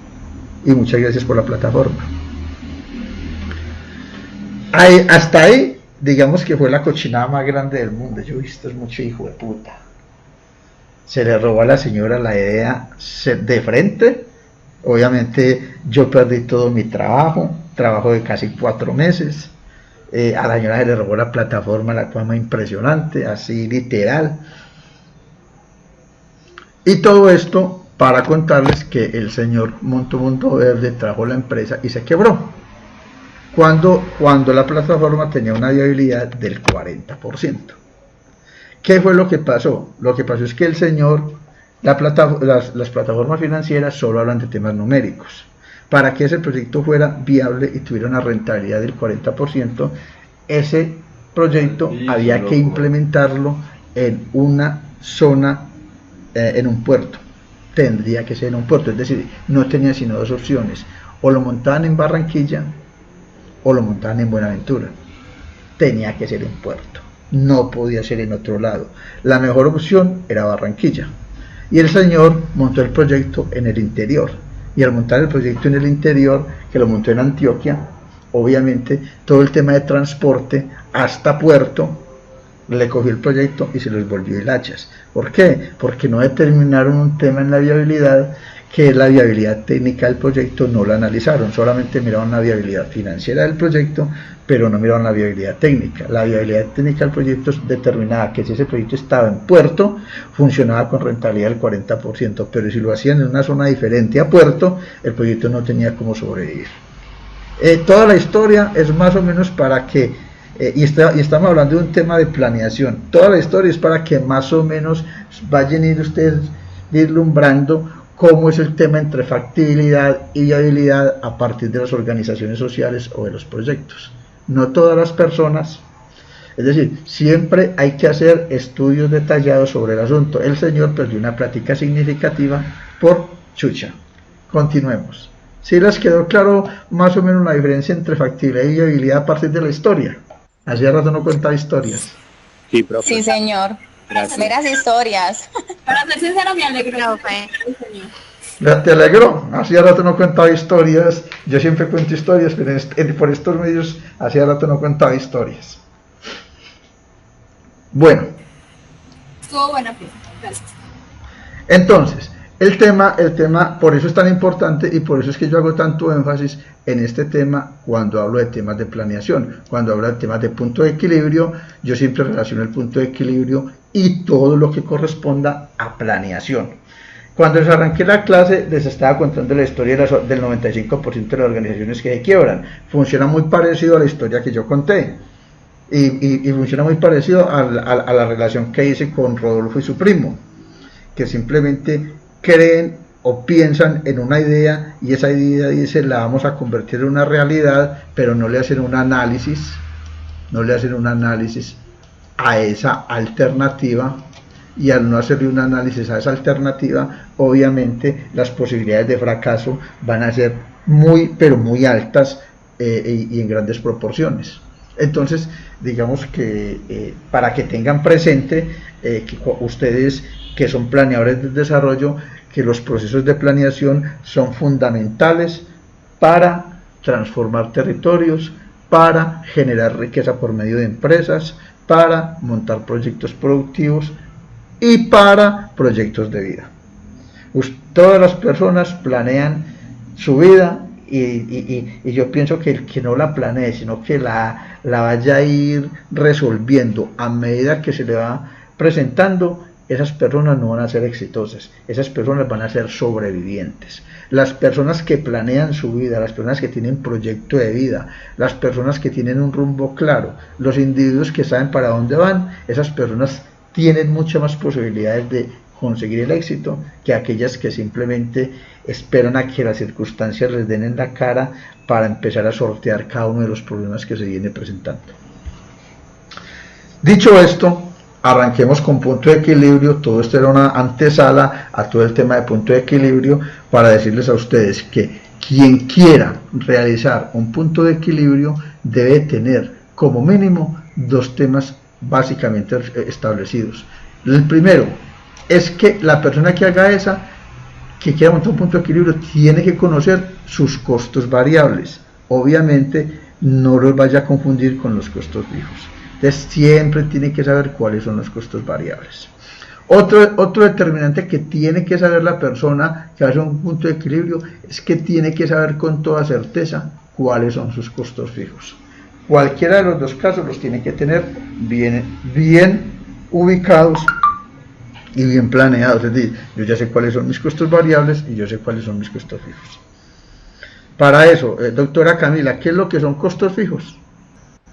y muchas gracias por la plataforma. Hasta ahí, digamos que fue la cochinada más grande del mundo. Yo he visto es mucho hijo de puta. Se le robó a la señora la idea de frente. Obviamente yo perdí todo mi trabajo de casi 4 meses. A la señora se le robó la plataforma, la cosa más impresionante, así literal. Y todo esto para contarles que el señor montó Mundo Verde, trajo la empresa y se quebró. Cuando la plataforma tenía una viabilidad del 40%. ¿Qué fue lo que pasó? Lo que pasó es que el señor, las plataformas financieras solo hablan de temas numéricos. Para que ese proyecto fuera viable y tuviera una rentabilidad del 40%, ese proyecto había que implementarlo en una zona, en un puerto. Tendría que ser en un puerto, es decir, no tenía sino 2 opciones. O lo montaban en Barranquilla, o lo montaban en Buenaventura. Tenía que ser en puerto, no podía ser en otro lado. La mejor opción era Barranquilla, y el señor montó el proyecto en el interior, y al montar el proyecto en el interior, que lo montó en Antioquia, obviamente todo el tema de transporte hasta puerto, le cogió el proyecto y se los volvió hilachas. ¿Por qué? Porque no determinaron un tema en la viabilidad, que la viabilidad técnica del proyecto no la analizaron, solamente miraron la viabilidad financiera del proyecto, pero no miraron la viabilidad técnica. La viabilidad técnica del proyecto determinaba que si ese proyecto estaba en puerto, funcionaba con rentabilidad del 40%, pero si lo hacían en una zona diferente a puerto, el proyecto no tenía cómo sobrevivir. Toda la historia es más o menos para que, y estamos hablando de un tema de planeación, toda la historia es para que más o menos vayan a ir ustedes vislumbrando cómo es el tema entre factibilidad y viabilidad a partir de las organizaciones sociales o de los proyectos. No todas las personas, es decir, siempre hay que hacer estudios detallados sobre el asunto. El señor perdió una plática significativa por chucha. Continuemos. ¿Sí les quedó claro más o menos la diferencia entre factibilidad y viabilidad a partir de la historia? Hacía rato no contaba historias. Sí, profe. Sí, señor. Gracias. Meras historias. Para ser sincero, me alegro. Profe. ¿Te alegró? Hacía rato no contaba historias. Yo siempre cuento historias, pero por estos medios hacía rato no contaba historias. Bueno. Estuvo buena pieza. Gracias. Entonces, El tema, por eso es tan importante y por eso es que yo hago tanto énfasis en este tema cuando hablo de temas de planeación. Cuando hablo de temas de punto de equilibrio, yo siempre relaciono el punto de equilibrio y todo lo que corresponda a planeación. Cuando les arranqué la clase, les estaba contando la historia del 95% de las organizaciones que se quiebran. Funciona muy parecido a la historia que yo conté. Y funciona muy parecido a la relación que hice con Rodolfo y su primo, que simplemente creen o piensan en una idea y esa idea dice la vamos a convertir en una realidad, pero no le hacen un análisis, a esa alternativa, y al no hacerle un análisis a esa alternativa, obviamente las posibilidades de fracaso van a ser muy, pero muy altas y en grandes proporciones. Entonces, digamos que para que tengan presente que ustedes que son planeadores del desarrollo, que los procesos de planeación son fundamentales para transformar territorios, para generar riqueza por medio de empresas, para montar proyectos productivos y para proyectos de vida. Todas las personas planean su vida y yo pienso que el que no la planee, sino que la vaya a ir resolviendo a medida que se le va presentando, esas personas no van a ser exitosas, esas personas van a ser sobrevivientes. Las personas que planean su vida, las personas que tienen proyecto de vida, las personas que tienen un rumbo claro, los individuos que saben para dónde van, esas personas tienen muchas más posibilidades de conseguir el éxito que aquellas que simplemente esperan a que las circunstancias les den en la cara para empezar a sortear cada uno de los problemas que se viene presentando. Dicho esto, arranquemos con punto de equilibrio. Todo esto era una antesala a todo el tema de punto de equilibrio para decirles a ustedes que quien quiera realizar un punto de equilibrio debe tener como mínimo dos temas básicamente establecidos. El primero es que la persona que haga que quiera montar un punto de equilibrio, tiene que conocer sus costos variables. Obviamente no los vaya a confundir con los costos fijos. Entonces siempre tiene que saber cuáles son los costos variables. Otro determinante que tiene que saber la persona que hace un punto de equilibrio es que tiene que saber con toda certeza cuáles son sus costos fijos. Cualquiera de los dos casos los tiene que tener bien ubicados y bien planeados. Es decir, yo ya sé cuáles son mis costos variables y yo sé cuáles son mis costos fijos. Para eso, doctora Camila, ¿qué es lo que son costos fijos?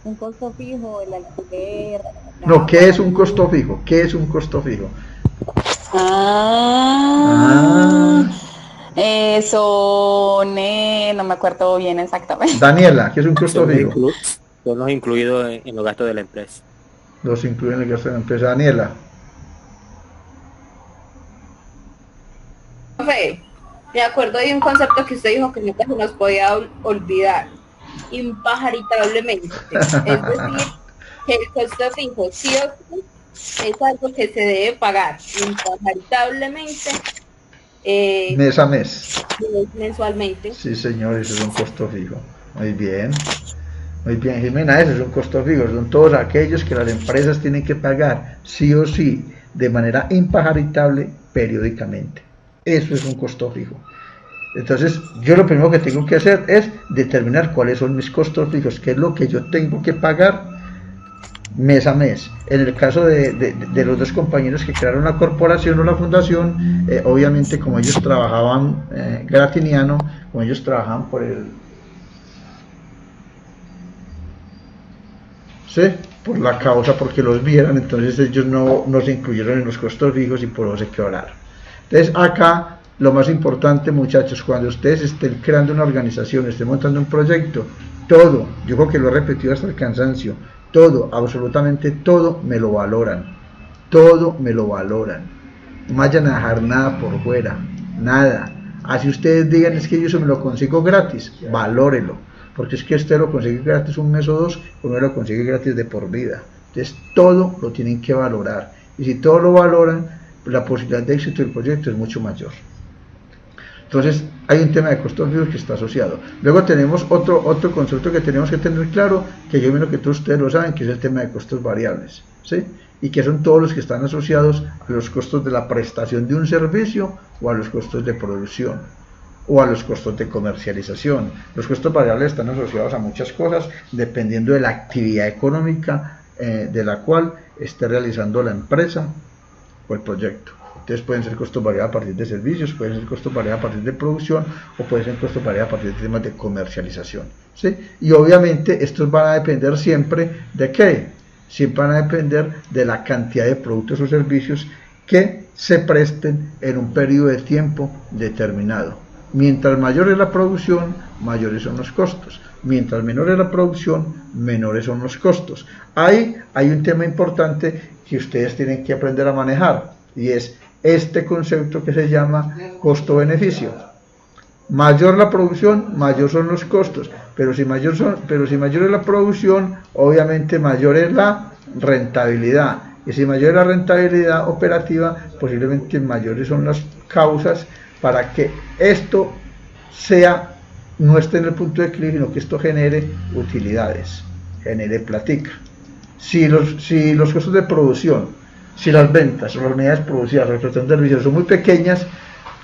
Un costo fijo, el alquiler. No, ¿qué es un costo fijo? ¿Qué es un costo fijo? No me acuerdo bien exactamente. Daniela, ¿qué es un costo fijo? Son los incluidos en los gastos de la empresa. Los incluyen en el gasto de la empresa. Daniela. Me acuerdo de un concepto que usted dijo que nunca se nos podía olvidar. Impajaritablemente. Es decir, que el costo fijo sí o sí es algo que se debe pagar impajaritablemente mes a mes. Mensualmente. Sí, señor, eso es un costo fijo. Muy bien, Jimena, eso es un costo fijo. Son todos aquellos que las empresas tienen que pagar sí o sí de manera impajaritable periódicamente. Eso es un costo fijo. Entonces, yo lo primero que tengo que hacer es determinar cuáles son mis costos fijos, qué es lo que yo tengo que pagar mes a mes. En el caso de los dos compañeros que crearon la corporación o la fundación, obviamente como ellos trabajaban Gratiniano, como ellos trabajaban por la causa, porque los vieran, entonces ellos no se incluyeron en los costos fijos y por eso se quebraron. Entonces acá lo más importante, muchachos, cuando ustedes estén creando una organización, estén montando un proyecto, todo, yo creo que lo he repetido hasta el cansancio, todo, absolutamente todo me lo valoran, no vayan a dejar nada por fuera, nada. Así ustedes digan, es que yo eso me lo consigo gratis, valórelo, porque es que usted lo consigue gratis un mes o dos, uno lo consigue gratis de por vida. Entonces todo lo tienen que valorar, y si todo lo valoran, la posibilidad de éxito del proyecto es mucho mayor. Entonces hay un tema de costos fijos que está asociado. Luego tenemos otro concepto que tenemos que tener claro, que yo menos que todos ustedes lo saben, que es el tema de costos variables, ¿sí? Y que son todos los que están asociados a los costos de la prestación de un servicio o a los costos de producción o a los costos de comercialización. Los costos variables están asociados a muchas cosas dependiendo de la actividad económica de la cual esté realizando la empresa o el proyecto. Entonces pueden ser costos variables a partir de servicios, pueden ser costos variables a partir de producción o pueden ser costos variables a partir de temas de comercialización, ¿sí? Y obviamente estos van a depender siempre de ¿qué? Siempre van a depender de la cantidad de productos o servicios que se presten en un periodo de tiempo determinado. Mientras mayor es la producción, mayores son los costos. Mientras menor es la producción, menores son los costos. Ahí hay un tema importante que ustedes tienen que aprender a manejar, y es este concepto que se llama costo-beneficio. Mayor la producción, mayor son los costos, pero si mayor es la producción, obviamente mayor es la rentabilidad, y si mayor es la rentabilidad operativa, posiblemente mayores son las causas para que esto no esté en el punto de equilibrio, sino que esto genere utilidades, genere platica. Si los costos de producción, si las ventas o las unidades producidas, la prestación de servicios son muy pequeñas,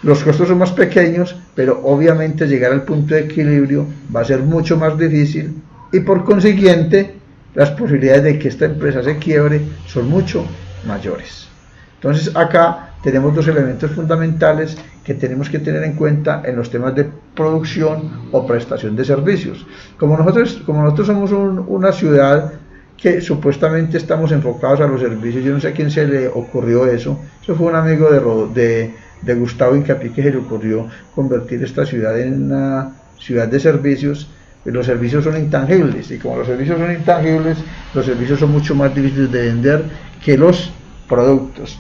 los costos son más pequeños, pero obviamente llegar al punto de equilibrio va a ser mucho más difícil y por consiguiente las posibilidades de que esta empresa se quiebre son mucho mayores. Entonces acá tenemos dos elementos fundamentales que tenemos que tener en cuenta en los temas de producción o prestación de servicios. Como nosotros somos una ciudad que supuestamente estamos enfocados a los servicios, yo no sé a quién se le ocurrió eso fue un amigo de Gustavo Incapié que se le ocurrió convertir esta ciudad en una ciudad de servicios. Los servicios son intangibles y como los servicios son intangibles, los servicios son mucho más difíciles de vender que los productos.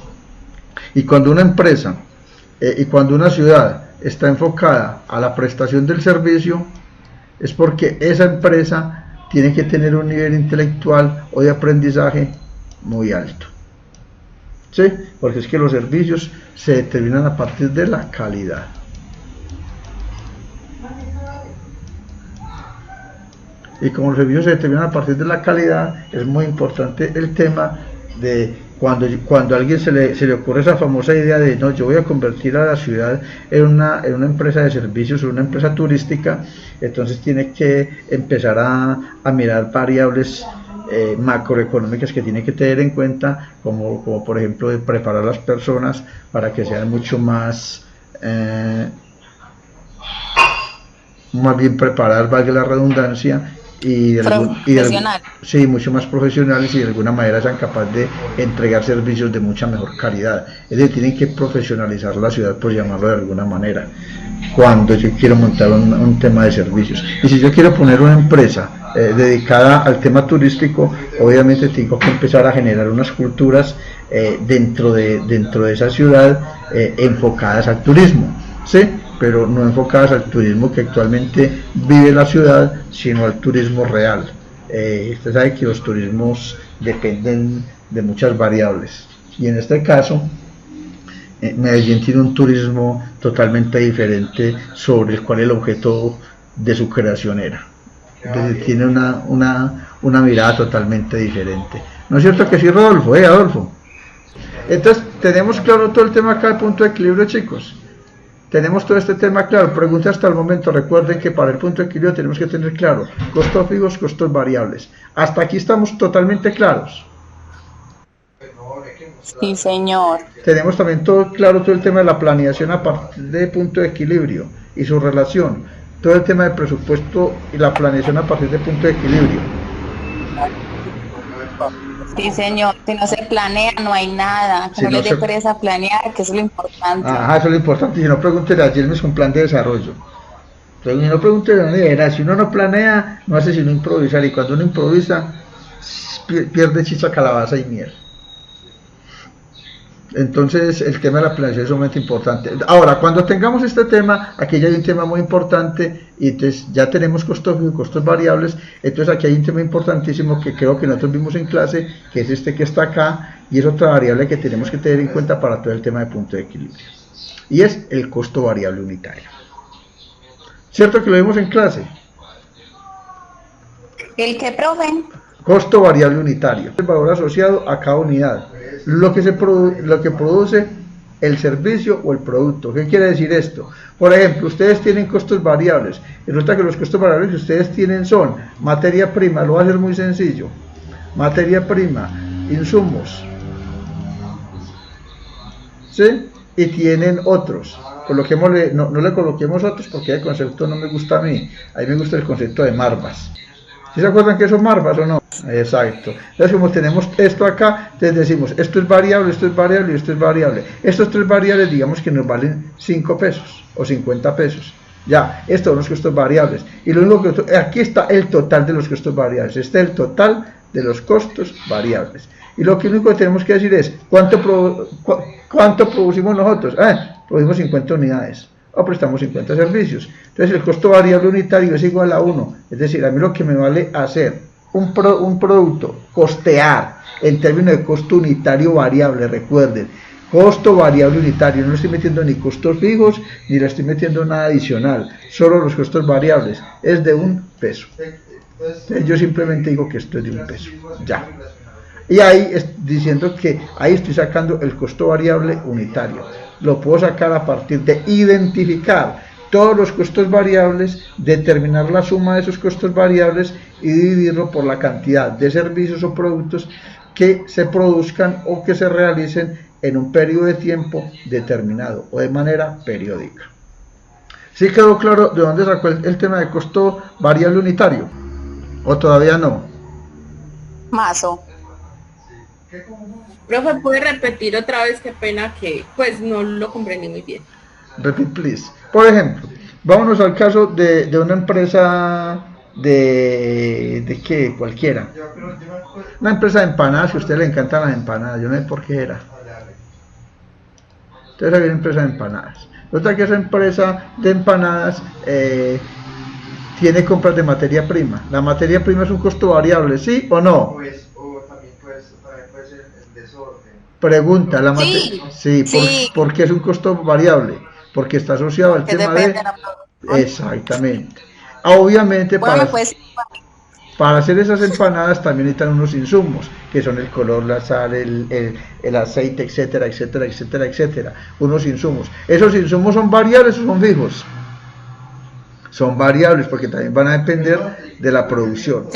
Y cuando una empresa y cuando una ciudad está enfocada a la prestación del servicio, es porque esa empresa tiene que tener un nivel intelectual o de aprendizaje muy alto, ¿sí? Porque es que los servicios se determinan a partir de la calidad. Y como los servicios se determinan a partir de la calidad, es muy importante el tema de cuando a alguien se le ocurre esa famosa idea de no, yo voy a convertir a la ciudad en una empresa de servicios o una empresa turística, entonces tiene que empezar a mirar variables macroeconómicas que tiene que tener en cuenta, como por ejemplo de preparar a las personas para que sean mucho más bien preparadas, valga la redundancia, sí, mucho más profesionales y de alguna manera sean capaces de entregar servicios de mucha mejor calidad. Es decir, tienen que profesionalizar la ciudad, por llamarlo de alguna manera, cuando yo quiero montar un tema de servicios. Y si yo quiero poner una empresa dedicada al tema turístico, obviamente tengo que empezar a generar unas culturas dentro de esa ciudad enfocadas al turismo, ¿sí? Pero no enfocadas al turismo que actualmente vive la ciudad, sino al turismo real. Usted sabe que los turismos dependen de muchas variables y en este caso Medellín tiene un turismo totalmente diferente sobre el cual el objeto de su creación era. Entonces tiene una mirada totalmente diferente. ¿No es cierto que sí, Rodolfo? Adolfo. Entonces tenemos claro todo el tema acá del punto de equilibrio, chicos. Tenemos todo este tema claro. Pregunta hasta el momento. Recuerden que para el punto de equilibrio tenemos que tener claro costos fijos, costos variables. Hasta aquí estamos totalmente claros. Sí, señor. Tenemos también todo el tema de la planeación a partir de punto de equilibrio y su relación. Todo el tema del presupuesto y la planeación a partir de punto de equilibrio. Sí, señor. Si no se planea, no hay nada. Que si no les dé pereza planear, que eso es lo importante. Ajá, eso es lo importante. Si no, pregúntele a Yelmes con plan de desarrollo. Si no, pregúntele a nadie. Si uno no planea, no hace sino improvisar. Y cuando uno improvisa, pierde chicha, calabaza y miel. Entonces el tema de la planeación es sumamente importante. Ahora, cuando tengamos este tema, aquí ya hay un tema muy importante y entonces ya tenemos costos y costos variables. Entonces aquí hay un tema importantísimo que creo que nosotros vimos en clase, que es este que está acá, y es otra variable que tenemos que tener en cuenta para todo el tema de punto de equilibrio, y es el costo variable unitario. ¿Cierto que lo vimos en clase? ¿El qué, profe? Costo variable unitario, el valor asociado a cada unidad, lo que produce el servicio o el producto. ¿Qué quiere decir esto? Por ejemplo, ustedes tienen costos variables, y resulta que los costos variables que ustedes tienen son materia prima, lo voy a hacer muy sencillo, materia prima, insumos, ¿sí? Y tienen otros. Coloquémosle, no le coloquemos otros porque el concepto no me gusta a mí me gusta el concepto de marvas. ¿Sí se acuerdan que son marvas o no? Exacto. Entonces, como tenemos esto acá, entonces decimos, esto es variable, esto es variable y esto es variable. Estos tres variables, digamos que nos valen 5 pesos o 50 pesos. Ya, estos son los costos variables. Y lo único que aquí está el total de los costos variables. Este es el total de los costos variables. Y lo único que tenemos que decir es, ¿cuánto producimos nosotros? Producimos 50 unidades. O prestamos 50 servicios. Entonces el costo variable unitario es igual a 1. Es decir, a mí lo que me vale hacer un producto, costear, en términos de costo unitario variable, recuerden, costo variable unitario, no le estoy metiendo ni costos fijos, ni le estoy metiendo nada adicional, solo los costos variables, es de 1 peso. Entonces yo simplemente digo que esto es de 1 peso, ya. Y ahí diciendo que ahí estoy sacando el costo variable unitario. Lo puedo sacar a partir de identificar todos los costos variables, determinar la suma de esos costos variables y dividirlo por la cantidad de servicios o productos que se produzcan o que se realicen en un periodo de tiempo determinado o de manera periódica. ¿Sí quedó claro de dónde sacó el tema de costo variable unitario? ¿O todavía no? Mazo. Profe, ¿puede repetir otra vez? Qué pena que pues no lo comprendí muy bien. Repeat, please. Por ejemplo, vámonos al caso de una empresa de qué, cualquiera. Una empresa de empanadas, que a usted le encantan las empanadas, yo no sé por qué era. Entonces había una empresa de empanadas. Otra que esa empresa de empanadas tiene compras de materia prima. La materia prima es un costo variable, ¿sí o no? Pregunta, la materia. Sí, ¿por qué es un costo variable? Porque está asociado al tema de... Exactamente. Obviamente, bueno, para hacer esas empanadas también necesitan unos insumos, que son el color, la sal, el aceite, etcétera, etcétera, etcétera, etcétera. Unos insumos. ¿Esos insumos son variables o son fijos? Son variables porque también van a depender de la producción.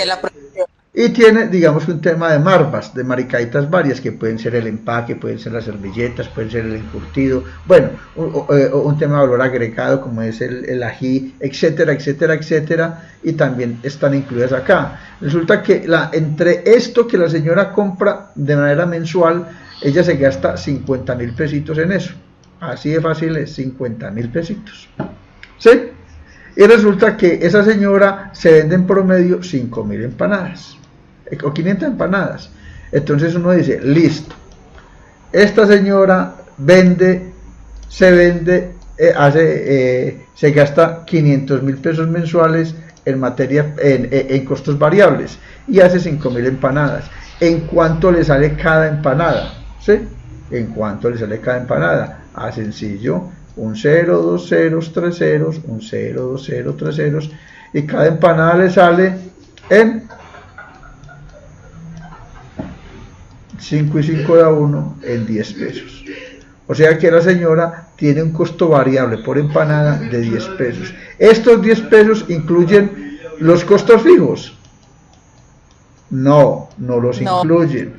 Y tiene, digamos que un tema de marvas, de maricaditas varias, que pueden ser el empaque, pueden ser las servilletas, pueden ser el encurtido, bueno, un tema de valor agregado como es el ají, etcétera, etcétera, etcétera, y también están incluidas acá. Resulta que entre esto que la señora compra de manera mensual, ella se gasta 50.000 pesitos en eso. Así de fácil es, 50.000 pesitos. ¿Sí? Y resulta que esa señora se vende en promedio 5.000 empanadas. O 500 empanadas. Entonces uno dice, listo, esta señora se gasta 500.000 pesos mensuales en costos variables y hace 5.000 empanadas. ¿En cuánto le sale cada empanada? ¿Sí? ¿En cuánto le sale cada empanada? Sencillo, un 0, 2 ceros, 3 ceros, un 0, 2 ceros, 3 ceros, y cada empanada le sale en 5 y 5 da 1 en 10 pesos. O sea que la señora tiene un costo variable por empanada de 10 pesos. ¿Estos 10 pesos incluyen los costos fijos? No los incluyen.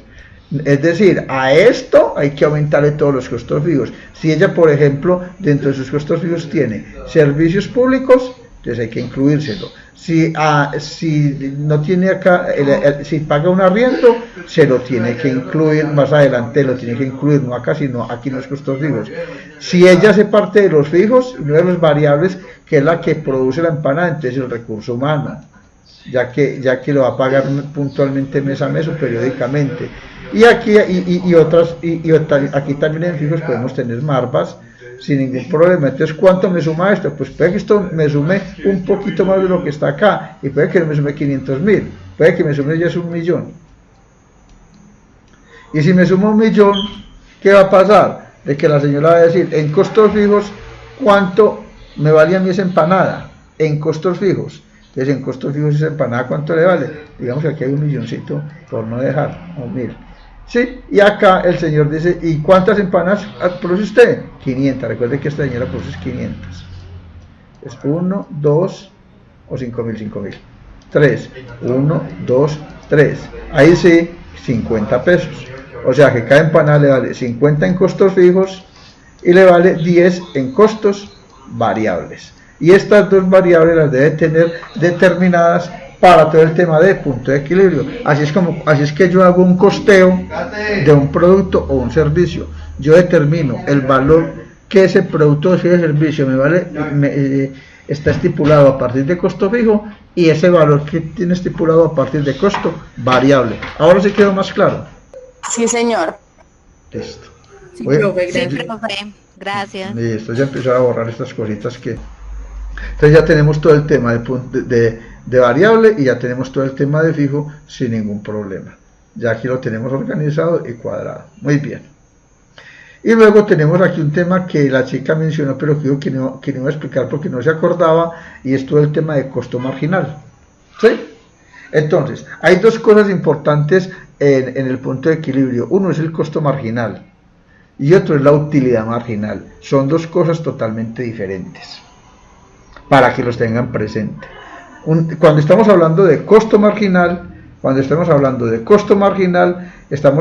Es decir, a esto hay que aumentarle todos los costos fijos. Si ella, por ejemplo, dentro de sus costos fijos tiene servicios públicos, entonces hay que incluírselo. Si no tiene acá, si paga un arriendo, se lo tiene que incluir más adelante, lo tiene que incluir, no acá, sino aquí en los costos fijos. Si ella hace parte de los fijos, uno de los variables, que es la que produce la empanada, entonces el recurso humano, ya que lo va a pagar puntualmente mes a mes o periódicamente. Y aquí aquí también en fijos podemos tener marvas sin ningún problema. Entonces, ¿cuánto me suma esto? Pues puede que esto me sume un poquito más de lo que está acá, y puede que me sume 500.000, puede que me sume ya es 1.000.000. Y si me suma 1.000.000, ¿qué va a pasar? De que la señora va a decir, en costos fijos, ¿cuánto me vale a mí esa empanada? En costos fijos. Entonces, en costos fijos esa empanada, ¿cuánto le vale? Digamos que aquí hay 1.000.000, por no dejar, 1.000. ¿sí? Y acá el señor dice, ¿y cuántas empanadas produce usted? 500, recuerde que esta señora produce 500. Es 1, 2 o 5.000, 5.000. 3, 1, 2, 3. Ahí sí, 50 pesos. O sea que cada empanada le vale 50 en costos fijos y le vale 10 en costos variables. Y estas dos variables las debe tener determinadas para todo el tema de punto de equilibrio. Así es que yo hago un costeo de un producto o un servicio. Yo determino el valor que ese producto o ese servicio está estipulado a partir de costo fijo y ese valor que tiene estipulado a partir de costo variable. Ahora sí quedó más claro. Sí, señor. Listo. Sí, Bueno, profe, Sí, gracias. profe, gracias. listo, ya empezó a borrar estas cositas que... Entonces ya tenemos todo el tema de variable y ya tenemos todo el tema de fijo sin ningún problema. Ya aquí lo tenemos organizado y cuadrado. Muy bien. Y luego tenemos aquí un tema que la chica mencionó, pero que digo que no iba a explicar porque no se acordaba, y es todo el tema de costo marginal. ¿Sí? Entonces, hay dos cosas importantes en el punto de equilibrio. Uno es el costo marginal y otro es la utilidad marginal. Son dos cosas totalmente diferentes, para que los tengan presente. Cuando estamos hablando de costo marginal, estamos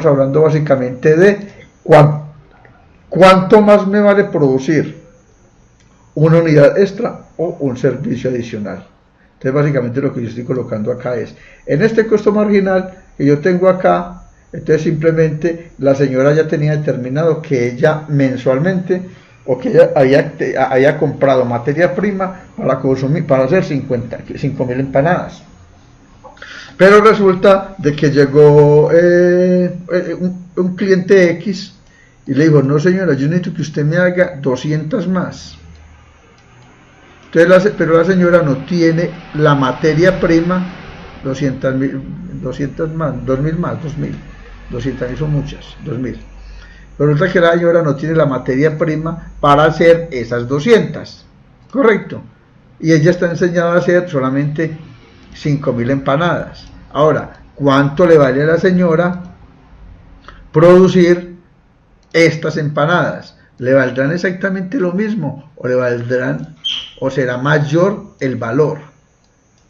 hablando básicamente de cuánto más me vale producir una unidad extra o un servicio adicional. Entonces básicamente lo que yo estoy colocando acá es, en este costo marginal que yo tengo acá, entonces simplemente la señora ya tenía determinado que ella mensualmente, o que ella haya comprado materia prima para consumir, para hacer 5.000 empanadas. Pero resulta de que llegó un cliente X y le dijo, no señora, yo necesito que usted me haga 200 más. Entonces, pero la señora no tiene la materia prima, 200 más, 2.000 más, 2.000, 200.000 son muchas, 2.000. Pero resulta que la señora no tiene la materia prima para hacer esas 200, correcto, y ella está enseñada a hacer solamente 5.000 empanadas. Ahora, ¿cuánto le vale a la señora producir estas empanadas? ¿Le valdrán exactamente lo mismo o le valdrán, o será mayor el valor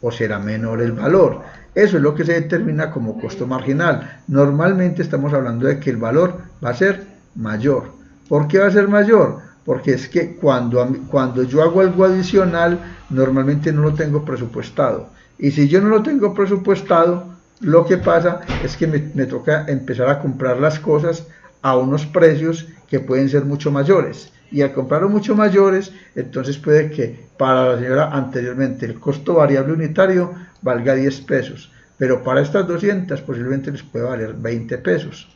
o será menor el valor? Eso es lo que se determina como costo marginal. Normalmente estamos hablando de que el valor va a ser mayor. ¿Por qué va a ser mayor? Porque es que cuando yo hago algo adicional, normalmente no lo tengo presupuestado. Y si yo no lo tengo presupuestado, lo que pasa es que me toca empezar a comprar las cosas a unos precios que pueden ser mucho mayores. Y al comprarlos mucho mayores, entonces puede que para la señora anteriormente el costo variable unitario valga 10 pesos. Pero para estas 200 posiblemente les puede valer 20 pesos.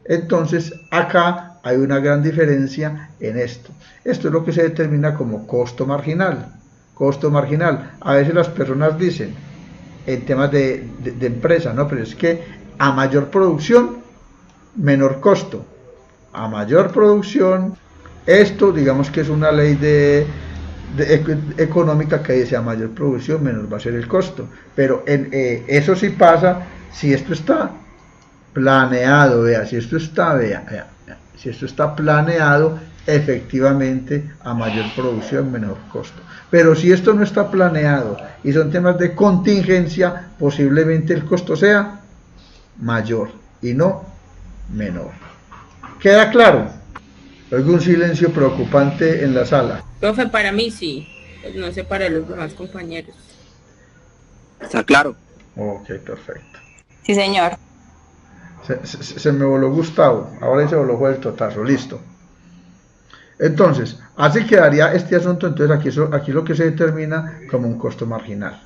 Entonces acá hay una gran diferencia en esto. Esto es lo que se determina como costo marginal. Costo marginal. A veces las personas dicen en temas de empresa, no, pero es que a mayor producción, menor costo. A mayor producción, esto digamos que es una ley económica que dice a mayor producción, menor va a ser el costo. Pero eso sí pasa si esto está planeado, vea, si esto está planeado, efectivamente a mayor producción, menor costo. Pero si esto no está planeado y son temas de contingencia, posiblemente el costo sea mayor y no menor. ¿Queda claro? Oigo un silencio preocupante en la sala. Profe, para mí sí, pues no sé para los demás compañeros. Está claro. Ok, perfecto. Sí, señor. Se me voló Gustavo, ahora se voló el totazo, listo. Entonces, así quedaría este asunto. Entonces aquí lo que se determina como un costo marginal.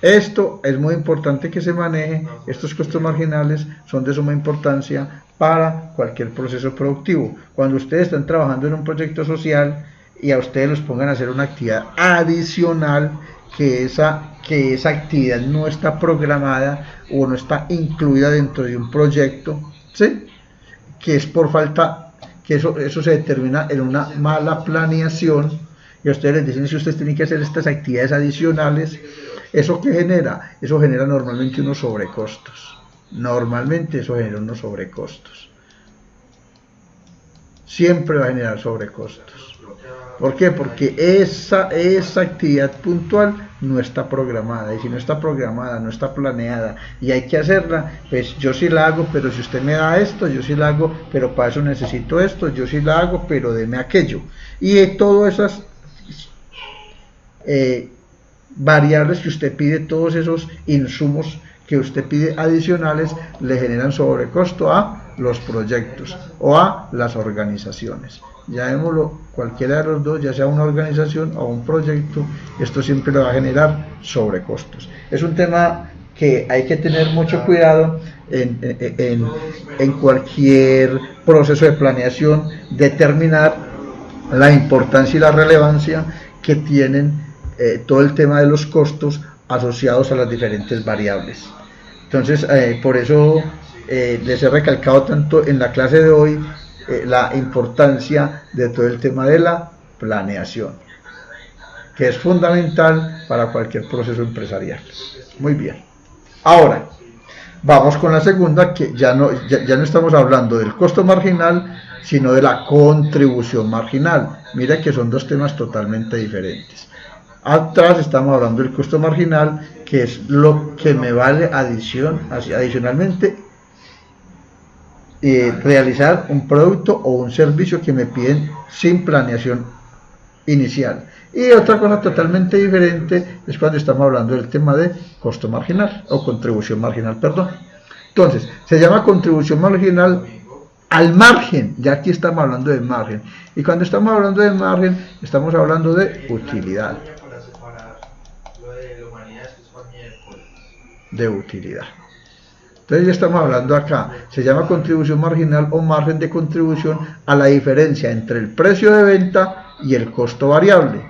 Esto es muy importante que se maneje. Estos costos marginales son de suma importancia para cualquier proceso productivo. Cuando ustedes están trabajando en un proyecto social y a ustedes los pongan a hacer una actividad adicional, que esa actividad no está programada o no está incluida dentro de un proyecto, ¿sí? Que es por falta, que eso se determina en una mala planeación, y a ustedes les dicen si ustedes tienen que hacer estas actividades adicionales. ¿Eso qué genera? Eso genera normalmente unos sobrecostos. normalmente eso genera unos sobrecostos. Siempre va a generar sobrecostos. ¿Por qué? Porque esa actividad puntual no está programada, y si no está programada, no está planeada, y hay que hacerla, pues yo sí la hago, pero si usted me da esto, yo sí la hago, pero para eso necesito esto, yo sí la hago, pero deme aquello. Y todas esas variables que usted pide, todos esos insumos que usted pide adicionales, le generan sobrecosto a los proyectos o a las organizaciones. Llamémoslo cualquiera de los dos, ya sea una organización o un proyecto, esto siempre le va a generar sobrecostos. Es un tema que hay que tener mucho cuidado en cualquier proceso de planeación, determinar la importancia y la relevancia que tienen todo el tema de los costos asociados a las diferentes variables. Entonces, por eso les he recalcado tanto en la clase de hoy la importancia de todo el tema de la planeación, que es fundamental para cualquier proceso empresarial. Muy bien. Ahora, vamos con la segunda, que ya no estamos hablando del costo marginal, sino de la contribución marginal. Mira que son dos temas totalmente diferentes. Atrás estamos hablando del costo marginal, que es lo que me vale adicionalmente realizar un producto o un servicio que me piden sin planeación inicial. Y otra cosa totalmente diferente es cuando estamos hablando del tema de costo marginal o contribución marginal, perdón. Entonces, se llama contribución marginal al margen, ya aquí estamos hablando de margen. Y cuando estamos hablando de margen, estamos hablando de utilidad. De utilidad. Entonces ya estamos hablando acá, se llama contribución marginal o margen de contribución a la diferencia entre el precio de venta y el costo variable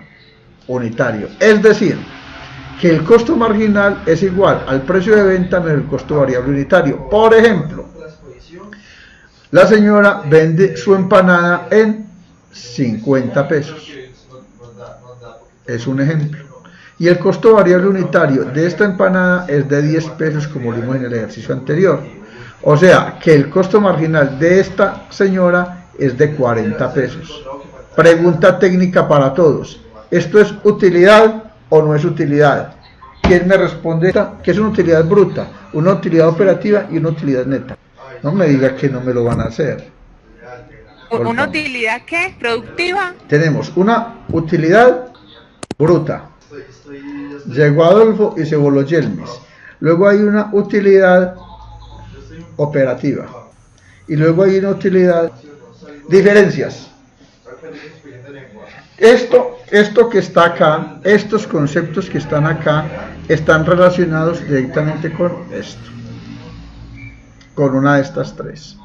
unitario. Es decir, que el costo marginal es igual al precio de venta menos el costo variable unitario. Por ejemplo, la señora vende su empanada en 50 pesos. Es un ejemplo. Y el costo variable unitario de esta empanada es de 10 pesos, como vimos en el ejercicio anterior. O sea, que el costo marginal de esta señora es de 40 pesos. Pregunta técnica para todos. ¿Esto es utilidad o no es utilidad? ¿Quién me responde que es una utilidad bruta, una utilidad operativa y una utilidad neta? No me diga que no me lo van a hacer. ¿Una utilidad qué? ¿Productiva? Tenemos una utilidad bruta. Llegó Adolfo y se voló Yelmis. Luego hay una utilidad operativa. Y luego hay una utilidad... Diferencias. Esto que está acá, estos conceptos que están acá, están relacionados directamente con esto. Con una de estas tres.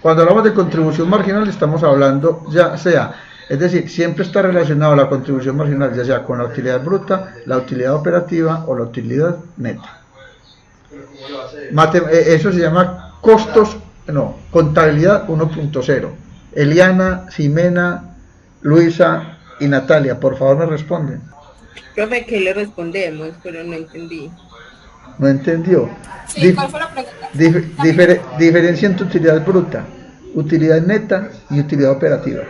Cuando hablamos de contribución marginal estamos hablando ya sea, es decir, siempre está relacionado la contribución marginal ya sea con la utilidad bruta, la utilidad operativa o la utilidad neta. Eso se llama contabilidad 1.0. Eliana, Ximena, Luisa y Natalia, por favor me responden. Profe, ¿qué le respondemos? Pero no entendí. ¿No entendió? Sí, ¿cuál fue la pregunta? Diferencia entre utilidad bruta, utilidad neta y utilidad operativa.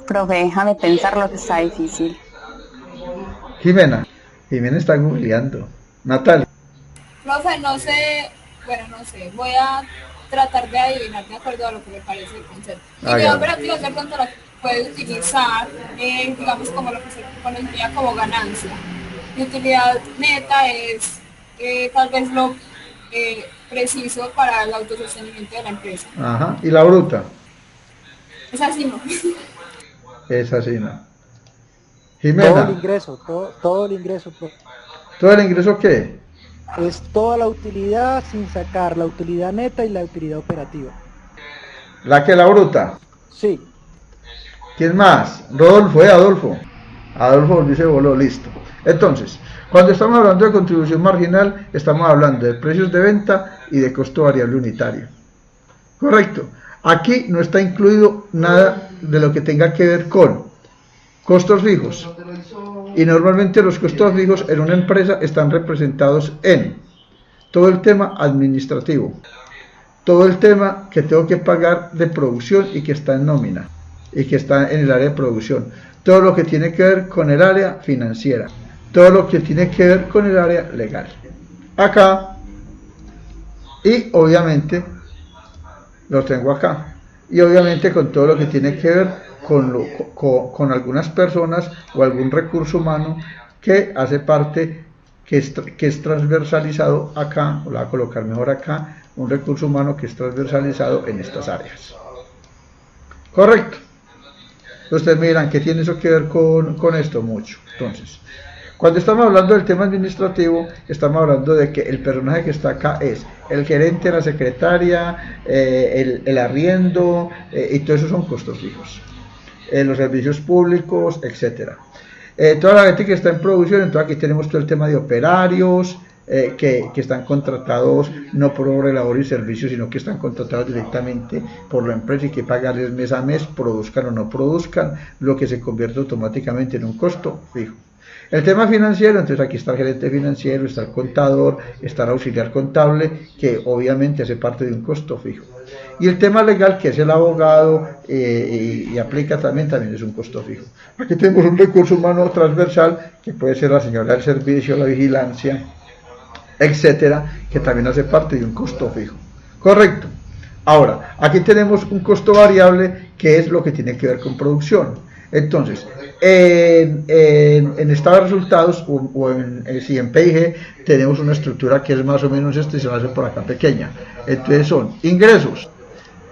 Profe, déjame pensar, lo que está difícil. Jimena está googleando. Natalia. Profe, no sé, voy a tratar de adivinar de acuerdo a lo que me parece el concepto. Utilidad operativa es de pronto la que puede utilizar, digamos, como lo que se conocería como ganancia. Y utilidad neta es tal vez lo preciso para el autosostenimiento de la empresa. Ajá, ¿y la bruta? Es así, ¿no? Es así, ¿no? Jimena. Todo el ingreso, todo el ingreso. ¿Todo el ingreso qué? Es toda la utilidad sin sacar la utilidad neta y la utilidad operativa. ¿La que la bruta? Sí. ¿Quién más? Rodolfo, Adolfo. Adolfo dice voló, listo. Entonces, cuando estamos hablando de contribución marginal, estamos hablando de precios de venta y de costo variable unitario. Correcto. Aquí no está incluido nada de lo que tenga que ver con costos fijos. Y normalmente los costos fijos en una empresa están representados en todo el tema administrativo, todo el tema que tengo que pagar de producción y que está en nómina y que está en el área de producción, todo lo que tiene que ver con el área financiera, todo lo que tiene que ver con el área legal. Acá, y obviamente lo tengo acá, y obviamente con todo lo que tiene que ver con algunas personas o algún recurso humano que hace parte, que es transversalizado acá, o la voy a colocar mejor acá, un recurso humano que es transversalizado en estas áreas. Correcto. Ustedes me dirán, ¿qué tiene eso que ver con esto? Mucho. Entonces, cuando estamos hablando del tema administrativo, estamos hablando de que el personaje que está acá es el gerente, la secretaria, el arriendo, y todo eso son costos fijos. Los servicios públicos, etcétera. Toda la gente que está en producción, entonces aquí tenemos todo el tema de operarios, que están contratados no por obra, labor y servicios, sino que están contratados directamente por la empresa y que pagarles mes a mes, produzcan o no produzcan, lo que se convierte automáticamente en un costo fijo. El tema financiero, entonces aquí está el gerente financiero, está el contador, está el auxiliar contable, que obviamente hace parte de un costo fijo. Y el tema legal, que es el abogado, y aplica también es un costo fijo. Aquí tenemos un recurso humano transversal, que puede ser la señora del servicio, la vigilancia, etcétera, que también hace parte de un costo fijo. Correcto. Ahora, aquí tenemos un costo variable, que es lo que tiene que ver con producción. Entonces, en estado de resultados, si en PIG tenemos una estructura que es más o menos esta y se va a hacer por acá pequeña. Entonces son ingresos.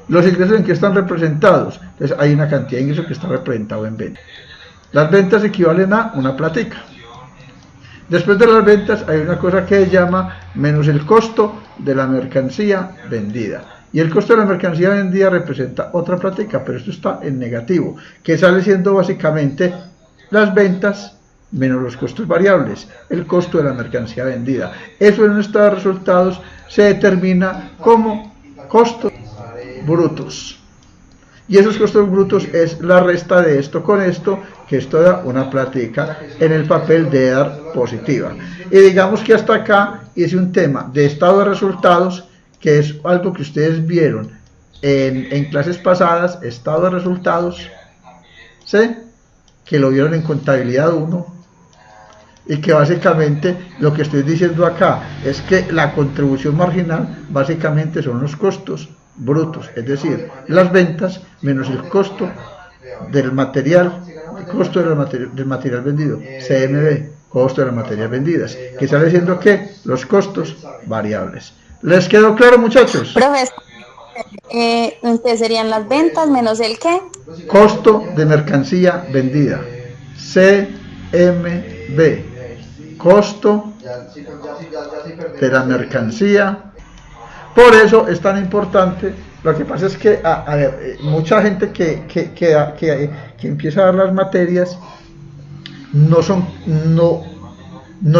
Los ingresos en que están representados. Entonces hay una cantidad de ingresos que está representado en venta. Las ventas equivalen a una platica. Después de las ventas hay una cosa que se llama menos el costo de la mercancía vendida. Y el costo de la mercancía vendida representa otra platica, pero esto está en negativo, que sale siendo básicamente las ventas menos los costos variables, el costo de la mercancía vendida. Eso en un estado de resultados se determina como costos brutos. Y esos costos brutos es la resta de esto con esto, que esto da una platica en el papel de dar positiva. Y digamos que hasta acá hice un tema de estado de resultados, que es algo que ustedes vieron en clases pasadas, estado de resultados, ¿sí? Que lo vieron en contabilidad 1, y que básicamente lo que estoy diciendo acá es que la contribución marginal básicamente son los costos brutos, es decir, las ventas menos el costo del material, el costo del material vendido, CMV, costo de las materias vendidas, que sale siendo que los costos variables. ¿Les quedó claro, muchachos? Profesor, entonces serían las ventas menos el ¿qué? Costo de mercancía vendida, CMV, costo de la mercancía. Por eso es tan importante. Lo que pasa es que mucha gente que empieza a dar las materias no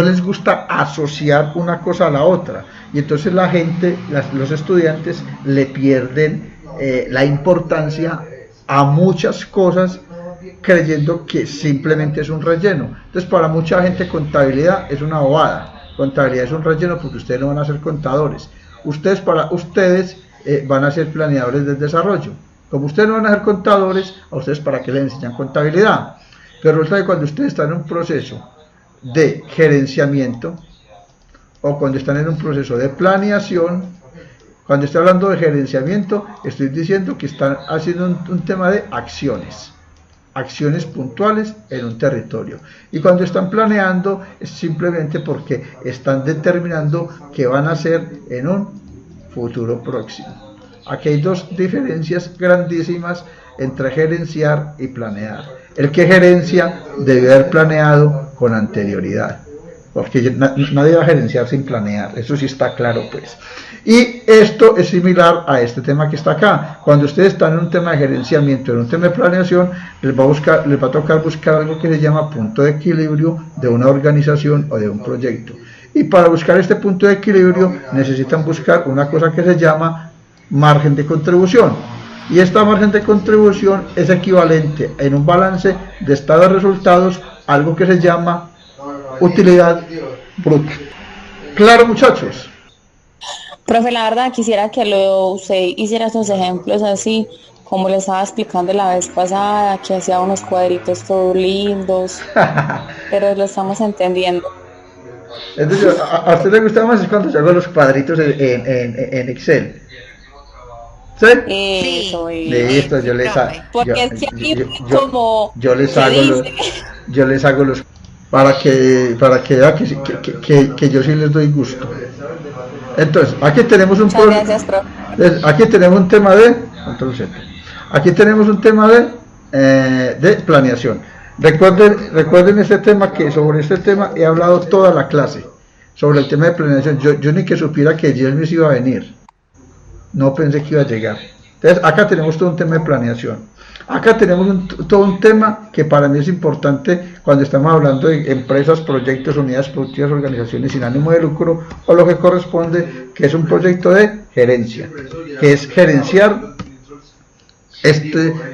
les gusta asociar una cosa a la otra, y entonces la gente, los estudiantes le pierden la importancia a muchas cosas, creyendo que simplemente es un relleno. Entonces para mucha gente contabilidad es una bobada, contabilidad es un relleno porque ustedes no van a ser contadores, ustedes van a ser planeadores del desarrollo. Como ustedes no van a ser contadores, a ustedes para qué les enseñan contabilidad. Pero resulta que cuando ustedes están en un proceso de gerenciamiento, o cuando están en un proceso de planeación, cuando estoy hablando de gerenciamiento, estoy diciendo que están haciendo un tema de acciones puntuales en un territorio. Y cuando están planeando, es simplemente porque están determinando qué van a hacer en un futuro próximo. Aquí hay dos diferencias grandísimas entre gerenciar y planear. El que gerencia debe haber planeado con anterioridad, porque nadie va a gerenciar sin planear, eso sí está claro pues. Y esto es similar a este tema que está acá. Cuando ustedes están en un tema de gerenciamiento, en un tema de planeación, les va a tocar buscar algo que se llama punto de equilibrio de una organización o de un proyecto. Y para buscar este punto de equilibrio necesitan buscar una cosa que se llama margen de contribución. Y esta margen de contribución es equivalente en un balance de estado de resultados a algo que se llama utilidad bruta. ¿Claro, muchachos? Profe, la verdad quisiera que usted hiciera esos ejemplos así, como le estaba explicando la vez pasada, que hacía unos cuadritos todos lindos, pero lo estamos entendiendo. Entonces, a usted le gusta más es cuando yo hago los cuadritos en Excel. ¿Sí? Eso es. Listo, yo les hago. Porque es que aquí como yo les se hago dice. yo les hago los para que vea que yo sí les doy gusto. Entonces, aquí tenemos un Muchas gracias, profe. aquí tenemos un tema de control Z. Aquí tenemos un tema de planeación. Recuerden este tema, que sobre este tema he hablado toda la clase, sobre el tema de planeación. Yo ni que supiera que Jeremy iba a venir, no pensé que iba a llegar. Entonces acá tenemos todo un tema de planeación. Acá tenemos todo un tema que para mí es importante cuando estamos hablando de empresas, proyectos, unidades productivas, organizaciones sin ánimo de lucro, o lo que corresponde, que es un proyecto de gerencia, que es gerenciar.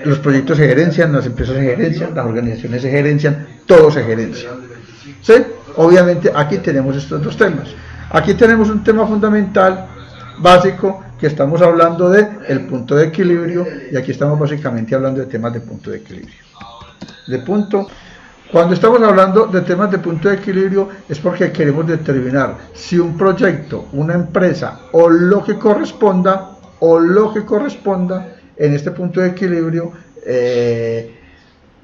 Los proyectos se gerencian, las empresas se gerencian, las organizaciones se gerencian, todo se gerencia. ¿Sí? Obviamente aquí tenemos estos dos temas. Aquí tenemos un tema fundamental, básico, que estamos hablando de el punto de equilibrio, y aquí estamos básicamente hablando de temas de punto de equilibrio. Cuando estamos hablando de temas de punto de equilibrio es porque queremos determinar si un proyecto, una empresa o lo que corresponda en este punto de equilibrio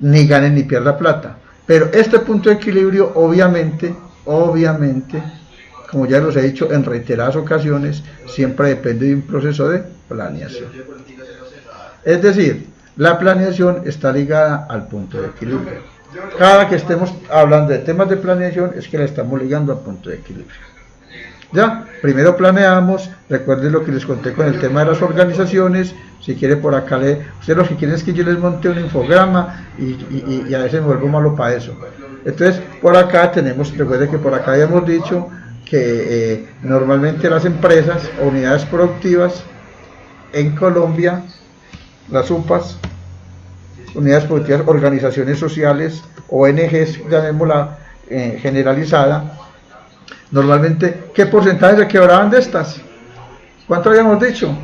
ni gane ni pierda plata. Pero este punto de equilibrio obviamente, como ya los he dicho en reiteradas ocasiones, siempre depende de un proceso de planeación. Es decir, la planeación está ligada al punto de equilibrio. Cada que estemos hablando de temas de planeación es que la estamos ligando al punto de equilibrio. Ya, primero planeamos, recuerden lo que les conté con el tema de las organizaciones. Si quiere por acá, ustedes lo que quieren es que yo les monte un infograma y a veces me vuelvo malo para eso. Entonces, por acá tenemos, recuerden que por acá habíamos dicho que normalmente las empresas o unidades productivas en Colombia, las UPAs, unidades productivas, organizaciones sociales, ONGs, llamémosla generalizada, normalmente, ¿qué porcentaje se quebraban de estas? ¿Cuánto habíamos dicho?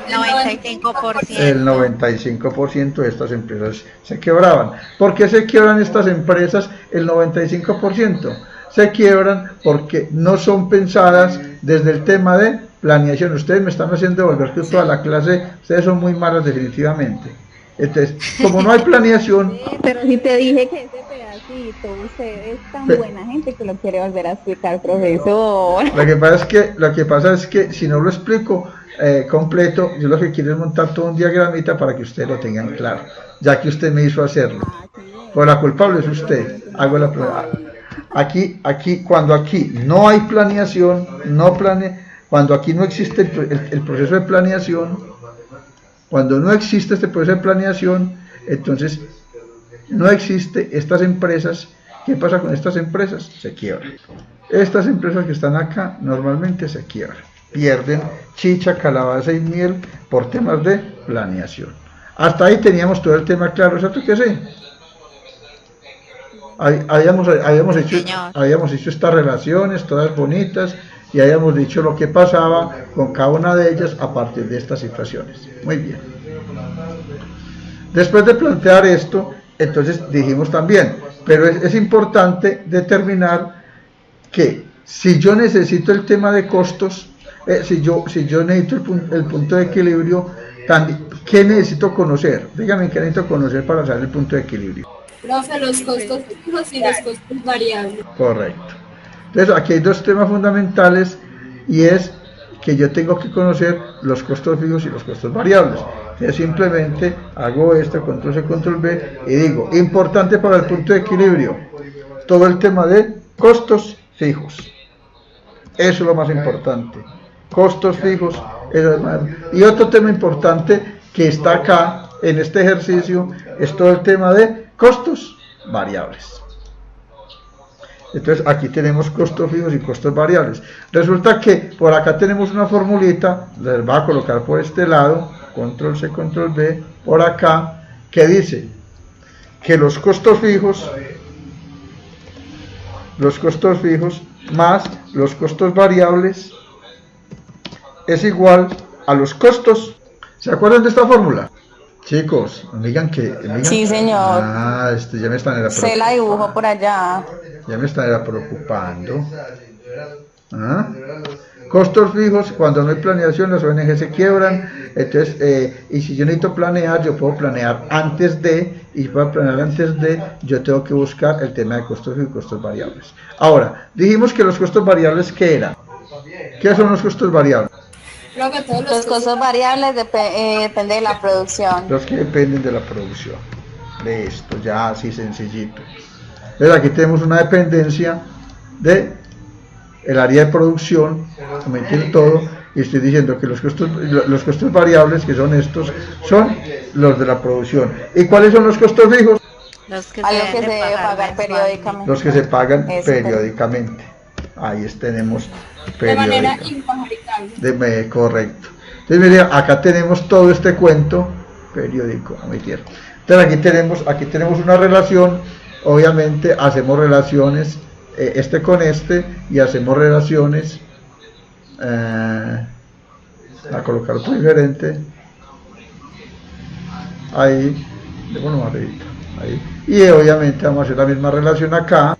95%. El 95% de estas empresas se quebraban. ¿Por qué se quiebran estas empresas el 95%? Se quiebran porque no son pensadas desde el tema de planeación. Ustedes me están haciendo volver que toda la clase, ustedes son muy malas definitivamente. Entonces, como no hay planeación... Pero si te dije que ese pedacito, usted es tan buena gente que lo quiere volver a explicar, profesor. Lo que pasa es que si no lo explico completo, yo lo que quiero es montar todo un diagramita para que ustedes lo tengan claro, ya que usted me hizo hacerlo. Pues la culpable es usted. Hago la prueba. Cuando aquí no hay planeación, cuando aquí no existe el proceso de planeación, cuando no existe este proceso de planeación, entonces no existe estas empresas. ¿Qué pasa con estas empresas? Se quiebran. Estas empresas que están acá normalmente se quiebran, pierden chicha, calabaza y miel por temas de planeación. Hasta ahí teníamos todo el tema claro, ¿cierto que sí? Habíamos hecho estas relaciones todas bonitas y habíamos dicho lo que pasaba con cada una de ellas a partir de estas situaciones. Muy bien. Después de plantear esto, entonces dijimos también, pero es importante determinar que si yo necesito el tema de costos, si yo necesito el punto de equilibrio, también, ¿qué necesito conocer? Dígame qué necesito conocer para saber el punto de equilibrio. Profe, los costos fijos y los costos variables. Correcto. Entonces aquí hay dos temas fundamentales y es que yo tengo que conocer los costos fijos y los costos variables. Entonces simplemente hago esto, control C, control V y digo, importante para el punto de equilibrio, todo el tema de costos fijos. Eso es lo más importante. Costos fijos. Y otro tema importante que está acá en este ejercicio es todo el tema de costos variables. Entonces aquí tenemos costos fijos y costos variables. Resulta que por acá tenemos una formulita, les voy a colocar por este lado, control C, control V, por acá, que dice que los costos fijos más los costos variables es igual a los costos. ¿Se acuerdan de esta fórmula? Chicos, me digan que... Sí, señor. Ya me están Se la dibujo por allá. Ya me están preocupando. Costos fijos, cuando no hay planeación, las ONG se quiebran. Entonces, y si yo necesito planear, yo puedo planear antes de, y para planear antes de, yo tengo que buscar el tema de costos fijos y costos variables. Ahora, dijimos que los costos variables, ¿qué eran? ¿Qué son los costos variables? Creo que todos Los costos variables dependen de la producción. Los que dependen de la producción. De esto, ya así sencillito. Entonces aquí tenemos una dependencia de el área de producción, aumentar todo, y estoy diciendo que los costos variables, que son estos, son los de la producción. ¿Y cuáles son los costos fijos? Los que Algo se que se deben debe pagar periódicamente. Los que se pagan Eso, periódicamente. Ahí tenemos de manera periódica. Correcto. Entonces, mire, acá tenemos todo este cuento periódico. Entonces aquí tenemos una relación. Obviamente hacemos relaciones este con este y hacemos relaciones a colocar otro diferente ahí, ahí, y obviamente vamos a hacer la misma relación acá,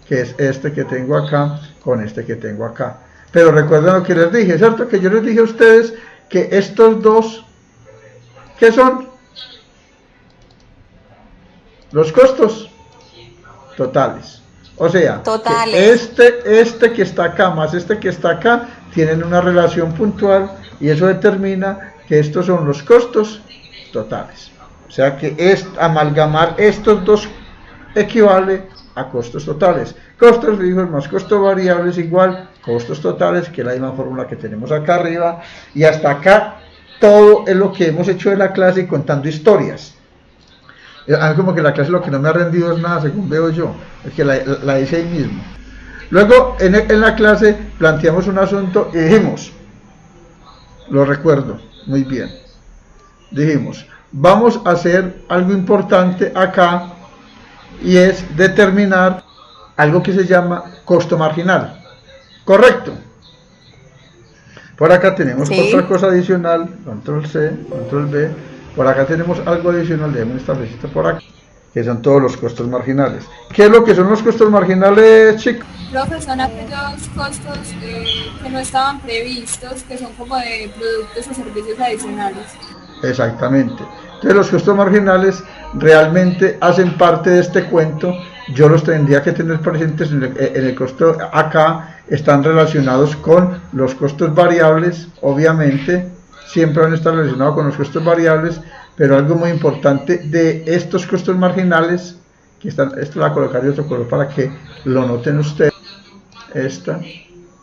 que es este que tengo acá con este que tengo acá. Pero recuerden lo que les dije, ¿cierto? Que yo les dije a ustedes que estos dos, ¿qué son? Los costos totales. O sea, que este que está acá más este que está acá tienen una relación puntual, y eso determina que estos son los costos totales. O sea que amalgamar estos dos equivale a costos totales. Costos fijos más costos variables igual costos totales, que es la misma fórmula que tenemos acá arriba, y hasta acá todo es lo que hemos hecho de la clase contando historias. A mí como que la clase lo que no me ha rendido es nada, según veo yo, es que la hice ahí mismo. Luego en la clase planteamos un asunto y dijimos, lo recuerdo muy bien, dijimos, vamos a hacer algo importante acá, y es determinar algo que se llama costo marginal, ¿correcto? Por acá tenemos otra cosa adicional, control C, control V. Por acá tenemos algo adicional, debemos establecer por acá, que son todos los costos marginales. ¿Qué es lo que son los costos marginales, chicos? Profe, son aquellos costos que no estaban previstos, que son como de productos o servicios adicionales. Exactamente. Entonces los costos marginales realmente hacen parte de este cuento. Yo los tendría que tener presentes en el costo acá. Están relacionados con los costos variables, obviamente. Siempre van a estar relacionados con los costos variables, pero algo muy importante de estos costos marginales, que esto lo voy a colocar de otro color para que lo noten ustedes,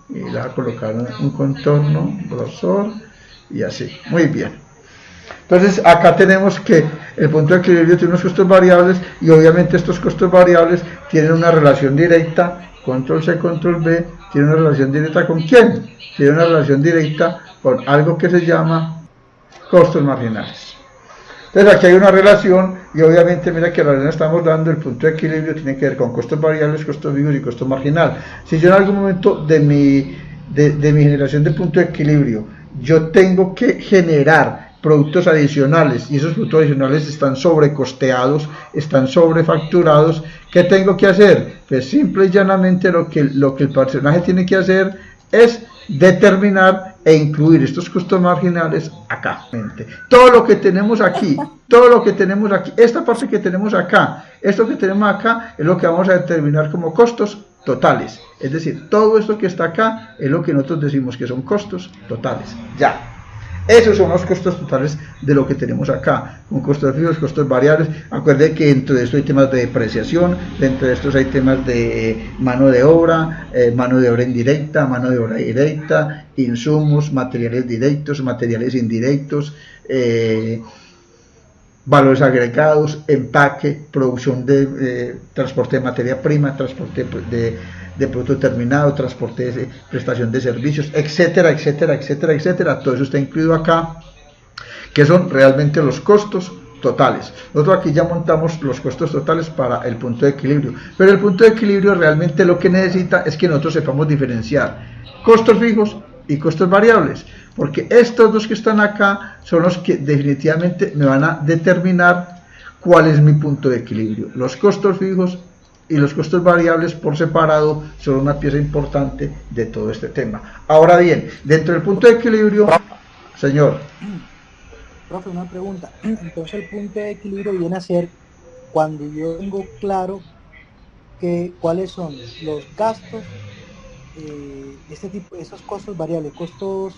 y le voy a colocar un contorno, grosor, y así, muy bien. Entonces acá tenemos que el punto de equilibrio tiene unos costos variables, y obviamente estos costos variables tienen una relación directa, control C, control V, tiene una relación directa ¿con quién? Tiene una relación directa con algo que se llama costos marginales. Entonces aquí hay una relación, y obviamente mira que la relación estamos dando, el punto de equilibrio tiene que ver con costos variables, costos fijos y costo marginal. Si yo en algún momento de mi generación de punto de equilibrio, yo tengo que generar productos adicionales, y esos productos adicionales están sobrecosteados, están sobrefacturados, ¿qué tengo que hacer? Pues simple y llanamente lo que el personaje tiene que hacer es determinar e incluir estos costos marginales acá. Todo lo que tenemos aquí, esta parte que tenemos acá, esto que tenemos acá es lo que vamos a determinar como costos totales. Es decir, todo esto que está acá es lo que nosotros decimos que son costos totales. Ya. Esos son los costos totales de lo que tenemos acá, con costos fijos, costos variables. Acuérdense que dentro de esto hay temas de depreciación, dentro de estos hay temas de mano de obra indirecta, mano de obra directa, insumos, materiales directos, materiales indirectos, valores agregados, empaque, producción de transporte de materia prima, transporte de producto terminado, transporte, prestación de servicios, etcétera, etcétera, etcétera, etcétera. Todo eso está incluido acá, que son realmente los costos totales. Nosotros aquí ya montamos los costos totales para el punto de equilibrio, pero el punto de equilibrio realmente lo que necesita es que nosotros sepamos diferenciar costos fijos y costos variables, porque estos dos que están acá son los que definitivamente me van a determinar cuál es mi punto de equilibrio. Los costos fijos y los costos variables por separado son una pieza importante de todo este tema. Ahora bien, dentro del punto de equilibrio, señor. Profe, una pregunta. Entonces el punto de equilibrio viene a ser cuando yo tengo claro que cuáles son los gastos, esos costos variables, costos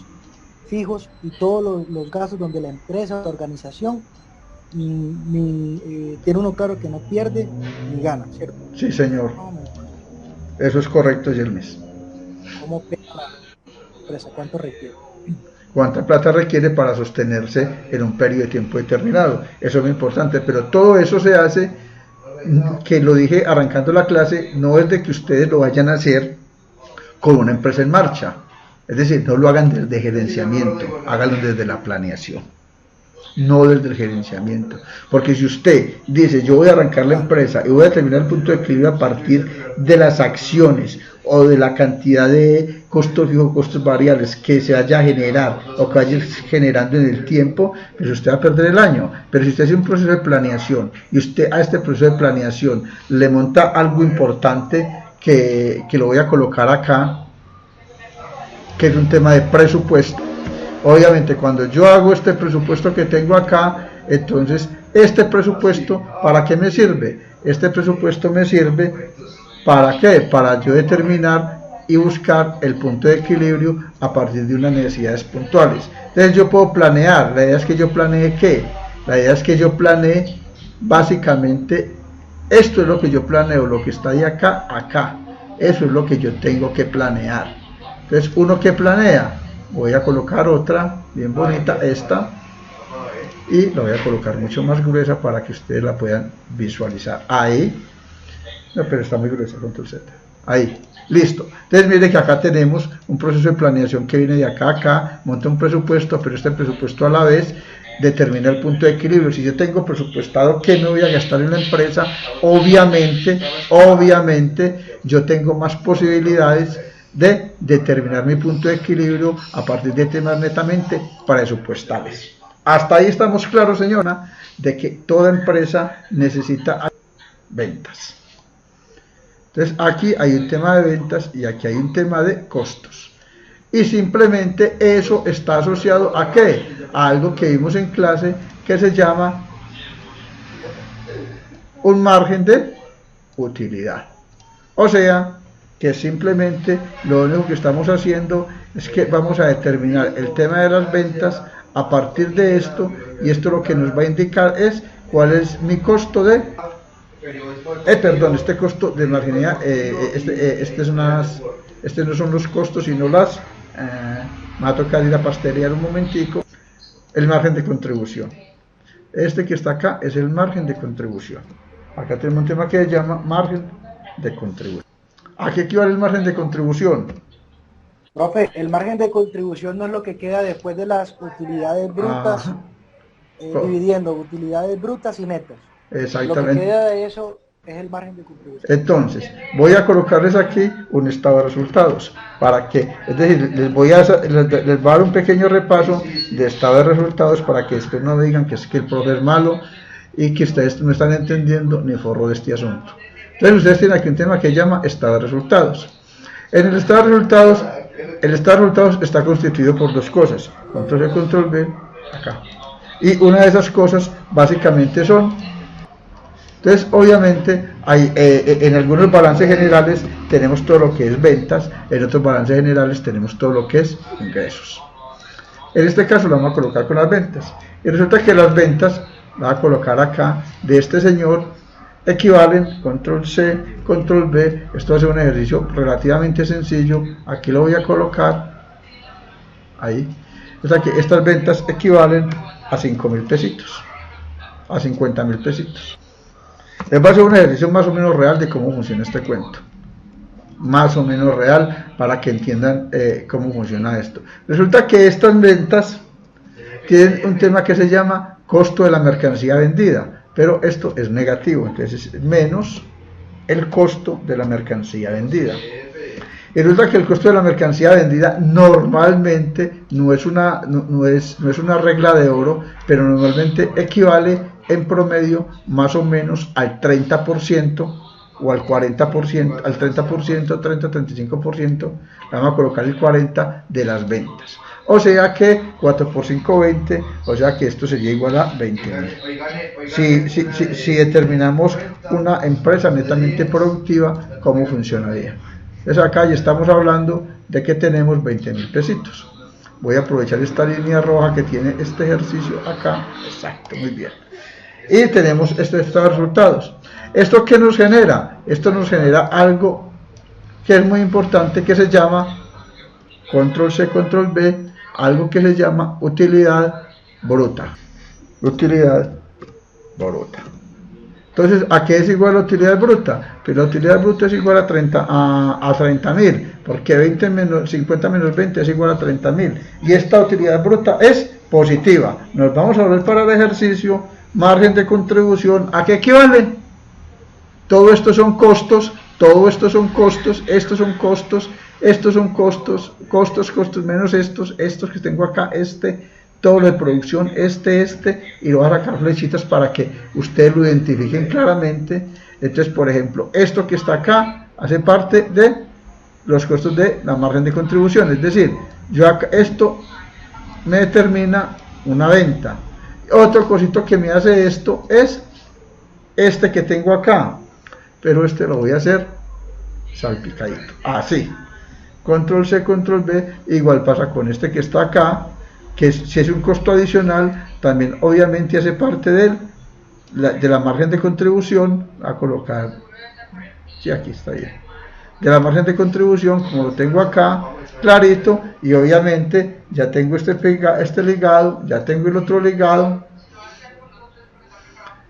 fijos y todos los gastos donde la empresa, la organización, tiene uno claro que no pierde ni gana, ¿cierto? Sí, señor. Eso es correcto, Yelmes. ¿Cómo pega la empresa? ¿Cuánto requiere? ¿Cuánta plata requiere para sostenerse en un periodo de tiempo determinado? Eso es muy importante, pero todo eso se hace, que lo dije arrancando la clase, no es de que ustedes lo vayan a hacer con una empresa en marcha. Es decir, no lo hagan desde gerenciamiento, háganlo desde la planeación, no desde el gerenciamiento. Porque si usted dice, yo voy a arrancar la empresa y voy a determinar el punto de equilibrio a partir de las acciones o de la cantidad de costos fijos, costos variables que se vaya a generar o que vaya generando en el tiempo, pues usted va a perder el año. Pero si usted hace un proceso de planeación y usted a este proceso de planeación le monta algo importante que lo voy a colocar acá, que es un tema de presupuesto. Obviamente cuando yo hago este presupuesto que tengo acá, entonces este presupuesto, ¿para qué me sirve? Este presupuesto me sirve ¿para qué? Para yo determinar y buscar el punto de equilibrio a partir de unas necesidades puntuales. Entonces yo puedo planear. La idea es que yo planee ¿qué? La idea es que yo planee básicamente, esto es lo que yo planeo, lo que está de acá a acá. Eso es lo que yo tengo que planear. Entonces uno que planea, voy a colocar otra bien bonita, esta, y la voy a colocar mucho más gruesa para que ustedes la puedan visualizar. Ahí, no, pero está muy gruesa, control Z. Ahí, listo. Entonces mire que acá tenemos un proceso de planeación que viene de acá a acá, monta un presupuesto, pero este presupuesto a la vez determina el punto de equilibrio. Si yo tengo presupuestado que me voy a gastar en la empresa, obviamente yo tengo más posibilidades de determinar mi punto de equilibrio a partir de temas netamente presupuestales. Hasta ahí estamos claros, señora, de que toda empresa necesita ventas. Entonces aquí hay un tema de ventas y aquí hay un tema de costos. Y simplemente eso está asociado ¿a qué? A algo que vimos en clase que se llama un margen de utilidad. O sea, que simplemente lo único que estamos haciendo es que vamos a determinar el tema de las ventas a partir de esto, y esto lo que nos va a indicar es cuál es mi costo de este costo de marginalidad. Estos no son los costos, sino las me va a tocar ir a pastelear un momentico. El margen de contribución, este que está acá es el margen de contribución. Acá tenemos un tema que se llama margen de contribución. ¿A qué equivale el margen de contribución? Profe, el margen de contribución no es lo que queda después de las utilidades brutas, dividiendo utilidades brutas y netas. Exactamente. Lo que queda de eso es el margen de contribución. Entonces, voy a colocarles aquí un estado de resultados, para que, es decir, les voy a dar un pequeño repaso de estado de resultados para que después no digan que es que el profe es malo y que ustedes no están entendiendo ni forro de este asunto. Entonces ustedes tienen aquí un tema que se llama estado de resultados. En el estado de resultados está constituido por dos cosas, control C, control V, acá. Y una de esas cosas básicamente son, entonces obviamente hay, en algunos balances generales tenemos todo lo que es ventas, en otros balances generales tenemos todo lo que es ingresos. En este caso lo vamos a colocar con las ventas. Y resulta que las ventas, la voy a colocar acá, de este señor, equivalen, control C, control V. Esto va a ser un ejercicio relativamente sencillo. Aquí lo voy a colocar ahí. O sea que estas ventas equivalen a 5.000 pesitos, a 50.000 pesitos. Les va a ser un ejercicio más o menos real de cómo funciona este cuento, más o menos real, para que entiendan cómo funciona esto. Resulta que estas ventas tienen un tema que se llama costo de la mercancía vendida, pero esto es negativo, entonces es menos el costo de la mercancía vendida. Y resulta que el costo de la mercancía vendida normalmente no es una regla de oro, pero normalmente equivale en promedio más o menos al 30% o al 40%, al 30%, 30-35%, vamos a colocar el 40% de las ventas. O sea que 4 por 5, 20, o sea que esto sería igual a 20.000. Si determinamos una empresa netamente productiva, ¿cómo funcionaría? Entonces acá ya estamos hablando de que tenemos 20.000 pesitos. Voy a aprovechar esta línea roja que tiene este ejercicio acá. Exacto, muy bien. Y tenemos estos resultados. ¿Esto qué nos genera? Esto nos genera algo que es muy importante, que se llama control C, control V, algo que se llama utilidad bruta. Utilidad bruta. Entonces, ¿a qué es igual la utilidad bruta? Pues la utilidad bruta es igual a 30.000, porque 50 menos 20 es igual a 30.000. Y esta utilidad bruta es positiva. Nos vamos a volver para el ejercicio, margen de contribución, ¿a qué equivale? Todo esto son costos, todo esto son costos, estos son costos, estos son costos, costos menos estos que tengo acá, todo lo de producción, y lo voy a sacar flechitas para que ustedes lo identifiquen claramente. Entonces, por ejemplo, esto que está acá hace parte de los costos de la margen de contribución, es decir, yo acá, esto me determina una venta. Otro cosito que me hace esto es que tengo acá, pero lo voy a hacer salpicadito, así. Control C, control V, igual pasa con que está acá, que si es un costo adicional, también obviamente hace parte de la margen de contribución, a colocar, sí, aquí está bien, de la margen de contribución, como lo tengo acá, clarito, y obviamente ya tengo este ligado, ya tengo el otro ligado,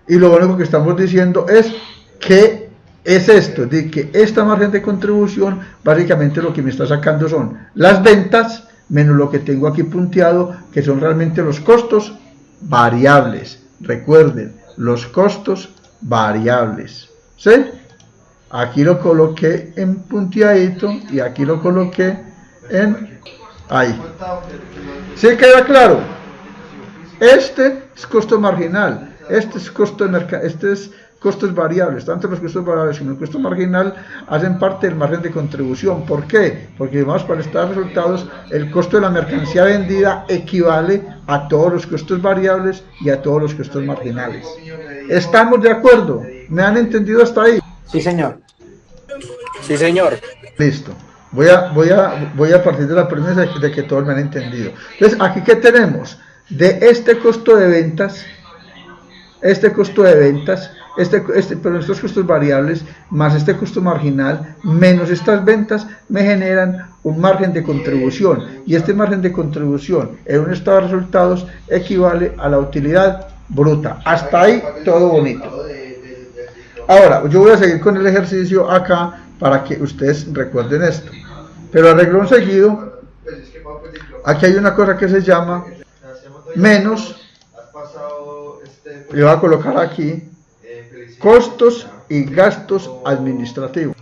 y lo único que estamos diciendo es que es esto, de que esta margen de contribución, básicamente lo que me está sacando son las ventas, menos lo que tengo aquí punteado, que son realmente los costos variables. Recuerden, los costos variables, ¿sí? Aquí lo coloqué en punteadito y aquí lo coloqué en ahí. ¿Sí queda claro? Este es costo marginal, este es costo de mercado, este es costos variables. Tanto los costos variables como el costo marginal hacen parte del margen de contribución. ¿Por qué? Porque vamos para estos resultados, el costo de la mercancía vendida equivale a todos los costos variables y a todos los costos marginales. ¿Estamos de acuerdo? ¿Me han entendido hasta ahí? Sí, señor. Sí, señor. Listo. Voy a partir de la premisa de que todos me han entendido. Entonces, aquí ¿qué tenemos? De este costo de ventas, pero estos costos variables más este costo marginal menos estas ventas me generan un margen de contribución, y este margen de contribución en un estado de resultados equivale a la utilidad bruta. Hasta ahí todo bonito. Ahora yo voy a seguir con el ejercicio acá para que ustedes recuerden esto, pero a renglón seguido aquí hay una cosa que se llama menos, le voy a colocar aquí costos y gastos administrativos,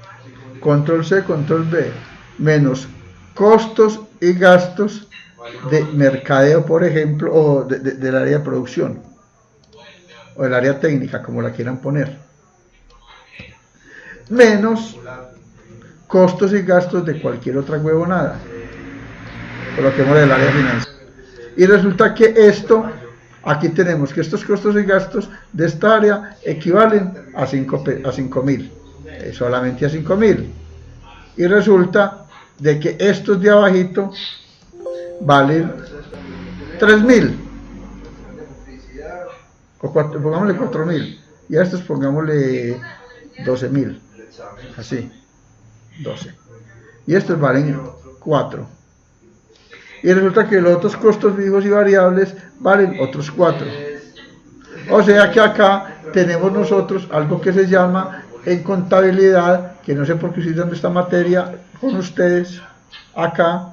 control C, control V, menos costos y gastos de mercadeo, por ejemplo, o del área de producción, o del área técnica, como la quieran poner, menos costos y gastos de cualquier otra huevonada, coloquemos del área financiera, y resulta que aquí tenemos que estos costos y gastos de esta área equivalen a 5.000, solamente a 5.000, y resulta de que estos de abajito valen 3.000, o pongámosle 4.000, y a estos pongámosle 12.000, así, 12, y estos valen 4. Y resulta que los otros costos fijos y variables valen otros 4. O sea que acá tenemos nosotros algo que se llama en contabilidad, que no sé por qué estoy dando esta materia con ustedes acá,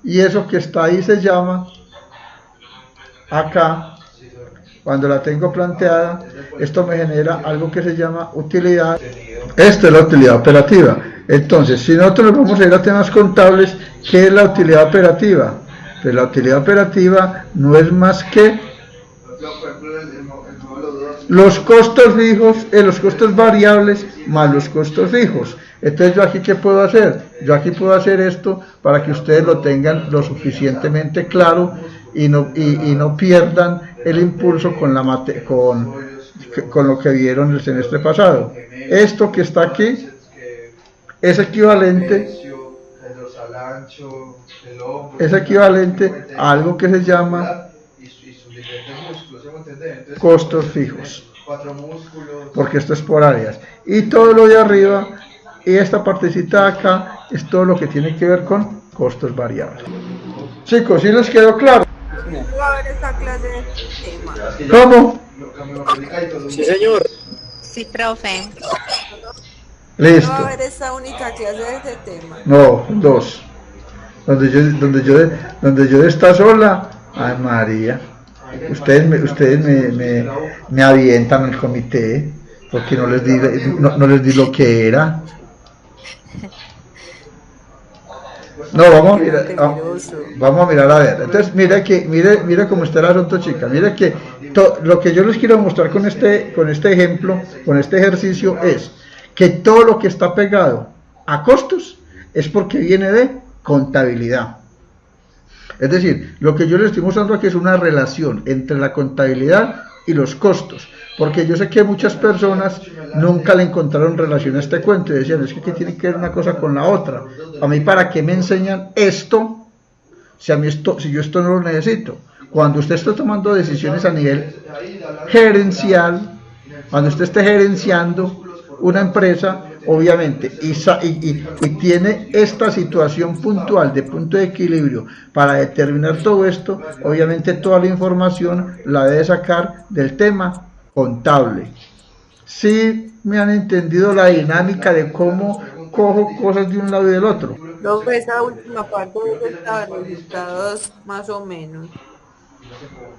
y eso que está ahí se llama acá, cuando la tengo planteada, esto me genera algo que se llama utilidad. Esto es la utilidad operativa. Entonces, si nosotros nos vamos a ir a temas contables, ¿qué es la utilidad operativa? Pues la utilidad operativa no es más que los costos fijos, los costos variables más los costos fijos. Entonces, ¿yo aquí qué puedo hacer? Yo aquí puedo hacer esto para que ustedes lo tengan lo suficientemente claro y no pierdan el impulso con lo que vieron el semestre pasado. Esto que está aquí es equivalente a algo que se llama costos fijos, porque esto es por áreas, y todo lo de arriba y esta partecita de acá es todo lo que tiene que ver con costos variables. Chicos, ¿sí les quedó claro? Va a ver esta clase de tema. ¿Cómo? Sí, señor. Sí, profe. Listo. Va a ver esta única clase de este tema. No, dos. Donde yo de esta sola, ay María, ustedes me avientan al comité porque no les di lo que era. No, vamos a mirar a ver. Entonces, mire cómo está el asunto, chica. Mire que lo que yo les quiero mostrar con este ejemplo, con este ejercicio, es que todo lo que está pegado a costos es porque viene de contabilidad. Es decir, lo que yo les estoy mostrando aquí es una relación entre la contabilidad y los costos, porque yo sé que muchas personas nunca le encontraron relación a este cuento y decían, es que ¿qué tiene que ver una cosa con la otra? A mí, ¿para qué me enseñan esto si yo esto no lo necesito? Cuando usted está tomando decisiones a nivel gerencial, cuando usted esté gerenciando una empresa, obviamente, y tiene esta situación puntual de punto de equilibrio para determinar todo esto, obviamente toda la información la debe sacar del tema contable. ¿Sí me han entendido la dinámica de cómo cojo cosas de un lado y del otro? Luego esa última parte de los resultados más o menos.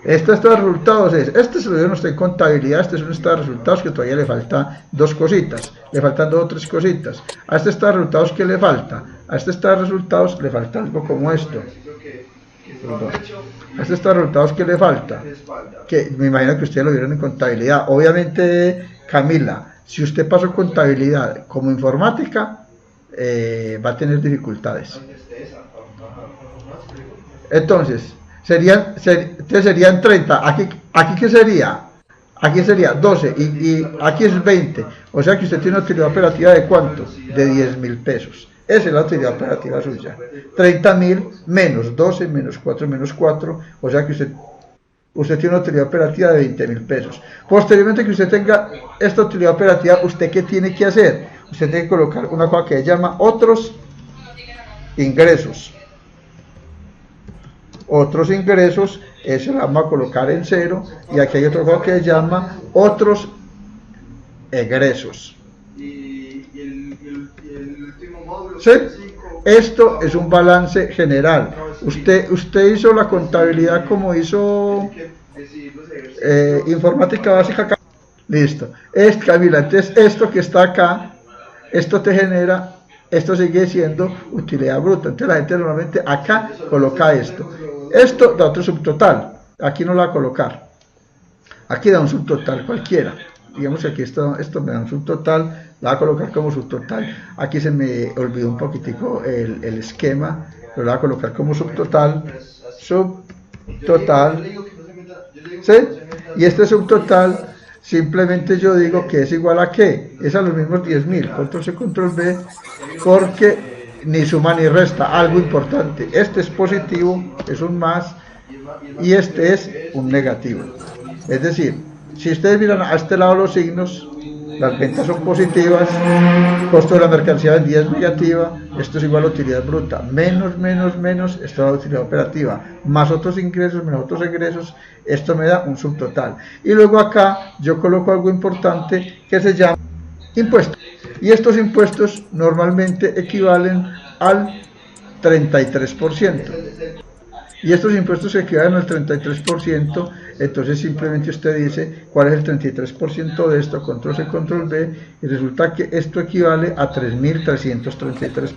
Estos resultados este se lo dieron usted en contabilidad, este es un estado de resultados que todavía le falta dos cositas, le faltan dos o tres cositas. A este estado de resultados, ¿qué le falta? A este estado de resultados le falta algo como esto. A este estado de resultados, ¿qué le falta? Que me imagino que ustedes lo vieron en contabilidad. Obviamente, Camila, si usted pasó contabilidad como informática, va a tener dificultades. Entonces, serían 30, aquí ¿qué sería? Aquí sería 12 y aquí es 20, o sea que usted tiene una utilidad operativa de ¿cuánto? De 10.000 pesos. Esa es la utilidad operativa suya. 30.000 menos 12 menos 4 menos 4, o sea que usted tiene una utilidad operativa de 20.000 pesos. Posteriormente que usted tenga esta utilidad operativa, ¿usted qué tiene que hacer? Usted tiene que colocar una cosa que se llama otros ingresos. Otros ingresos, eso lo vamos a colocar en 0, y aquí hay otro que se llama otros egresos. ¿Sí? Esto es un balance general. Usted hizo la contabilidad como hizo informática básica acá. Listo. Camila, entonces esto que está acá, esto te genera, esto sigue siendo utilidad bruta. Entonces la gente normalmente acá coloca esto. Esto da otro subtotal, aquí no lo va a colocar, aquí da un subtotal cualquiera, digamos que aquí esto me da un subtotal, la va a colocar como subtotal, aquí se me olvidó un poquitico el esquema, pero la va a colocar como subtotal, ¿sí? Y este subtotal, simplemente yo digo que es igual a ¿qué? Es a los mismos 10.000, control C, control V, porque ni suma ni resta, algo importante, este es positivo, es un más, y este es un negativo. Es decir, si ustedes miran a este lado los signos, las ventas son positivas, costo de la mercancía vendida es negativa, esto es igual a utilidad bruta, menos, esto es la utilidad operativa, más otros ingresos, menos otros egresos, esto me da un subtotal. Y luego acá yo coloco algo importante que se llama impuestos. Y estos impuestos normalmente equivalen al 33%. Y estos impuestos que equivalen al 33%, entonces simplemente usted dice cuál es el 33% de esto, control C, control V, y resulta que esto equivale a 3.333.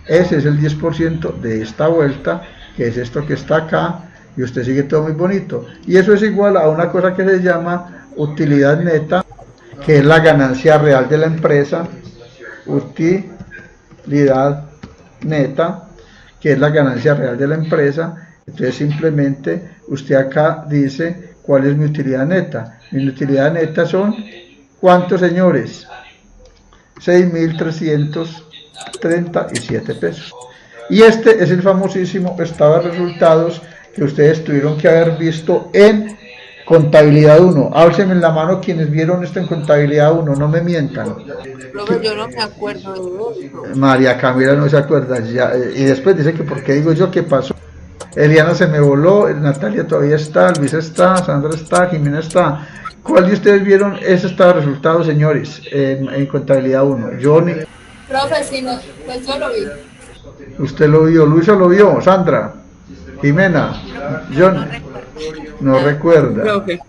Ese es el 10% de esta vuelta, que es esto que está acá, y usted sigue todo muy bonito. Y eso es igual a una cosa que se llama utilidad neta, que es la ganancia real de la empresa, utilidad neta, que es la ganancia real de la empresa. Entonces simplemente usted acá dice cuál es mi utilidad neta. Mi utilidad neta son, ¿cuántos, señores? 6.337 pesos. Y este es el famosísimo estado de resultados que ustedes tuvieron que haber visto en contabilidad 1. Álcenme en la mano quienes vieron esto en contabilidad 1, no me mientan. Profe, yo no me acuerdo de eso. María Camila no se acuerda ya, y después dice que por qué digo yo, qué pasó. Eliana se me voló, Natalia todavía está, Luisa está, Sandra está, Jimena está. ¿Cuál de ustedes vieron ese estado de resultados, señores, en contabilidad 1? Johnny. Profe, sí, no, pues yo lo vi. Usted lo vio, Luisa lo vio, Sandra, Jimena, Johnny. No recuerda. Profe.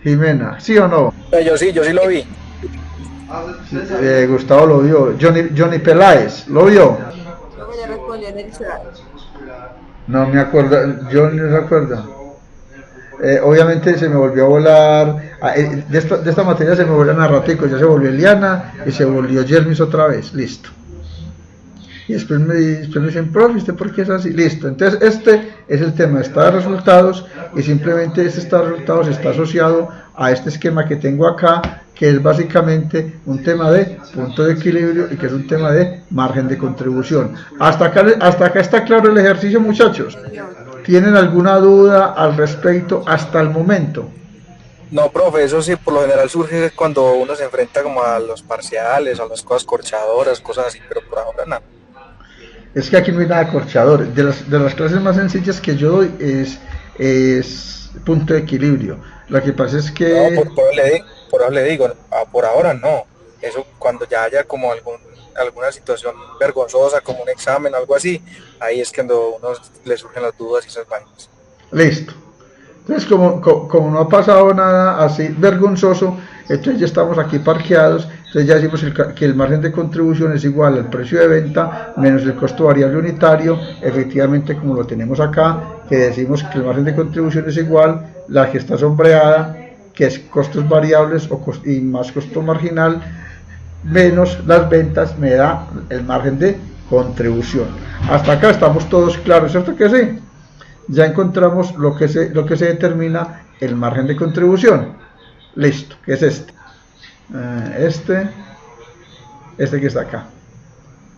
Jimena, ¿sí o no? Yo sí lo vi. Gustavo lo vio. Johnny Peláez, ¿lo vio? Profe, ya respondió en el chat. No me acuerdo, yo no recuerdo. Obviamente se me volvió a volar, de esta materia se me vuelan a ratico, ya se volvió Eliana y se volvió Jermis otra vez, listo. Y después me dicen, profe, ¿usted por qué es así? Listo, entonces este es el tema de estado de resultados, y simplemente este estado de resultados está asociado a este esquema que tengo acá, que es básicamente un tema de punto de equilibrio y que es un tema de margen de contribución. Hasta acá está claro el ejercicio, muchachos. ¿Tienen alguna duda al respecto hasta el momento? No, profe, eso sí, por lo general surge cuando uno se enfrenta como a los parciales, a las cosas corchadoras, cosas así, pero por ahora no. Es que aquí no hay nada corchador. De las clases más sencillas que yo doy es punto de equilibrio. Lo que pasa es que... No, por ahora le digo, por ahora no. Eso cuando ya haya como alguna situación vergonzosa, como un examen o algo así, ahí es cuando uno le surgen las dudas y esas vainas. Listo. Entonces, como no ha pasado nada así vergonzoso, entonces ya estamos aquí parqueados. Entonces ya decimos que el margen de contribución es igual al precio de venta menos el costo variable unitario, efectivamente como lo tenemos acá, que decimos que el margen de contribución es igual la que está sombreada, que es costos variables y más costo marginal, menos las ventas, me da el margen de contribución. Hasta acá estamos todos claros, ¿cierto que sí? Ya encontramos lo que se determina el margen de contribución. Listo, que es este. Este que está acá.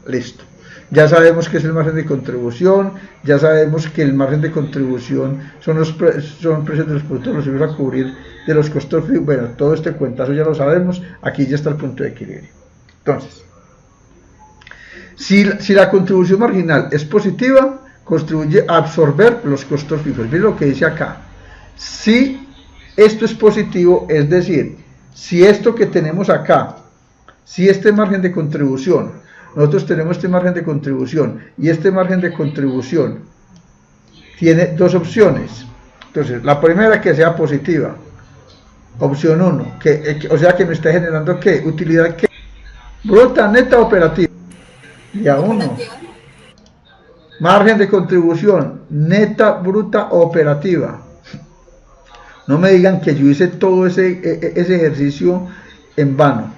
Listo. Ya sabemos que es el margen de contribución, ya sabemos que el margen de contribución son precios de los productos los vamos a cubrir de los costos fijos. Bueno, todo este cuentazo ya lo sabemos, aquí ya está el punto de equilibrio. Entonces, si la contribución marginal es positiva, contribuye a absorber los costos fijos. Miren lo que dice acá. Si esto es positivo, es decir, si esto que tenemos acá, si este margen de contribución, nosotros tenemos este margen de contribución y este margen de contribución tiene dos opciones. Entonces, la primera, que sea positiva. Opción 1, o sea que me está generando ¿qué? Utilidad ¿qué? Bruta, neta, operativa. Y a 1. Margen de contribución, neta, bruta, operativa. No me digan que yo hice todo ese ejercicio en vano.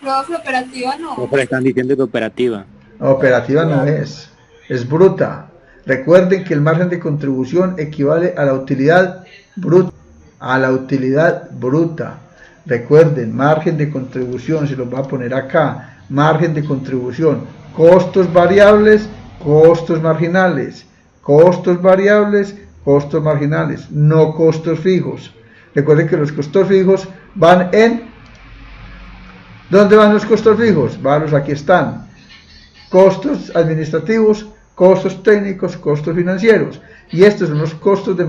Profe, operativa no. Pero están diciendo que operativa. Operativa no es bruta. Recuerden que el margen de contribución equivale a la utilidad bruta. A la utilidad bruta. Recuerden, margen de contribución, se los voy a poner acá. Margen de contribución, costos variables, costos marginales. Costos variables, costos marginales, no costos fijos. Recuerden que los costos fijos van en... ¿Dónde van los costos fijos? Aquí están. Costos administrativos, costos técnicos, costos financieros. Y estos son los costos de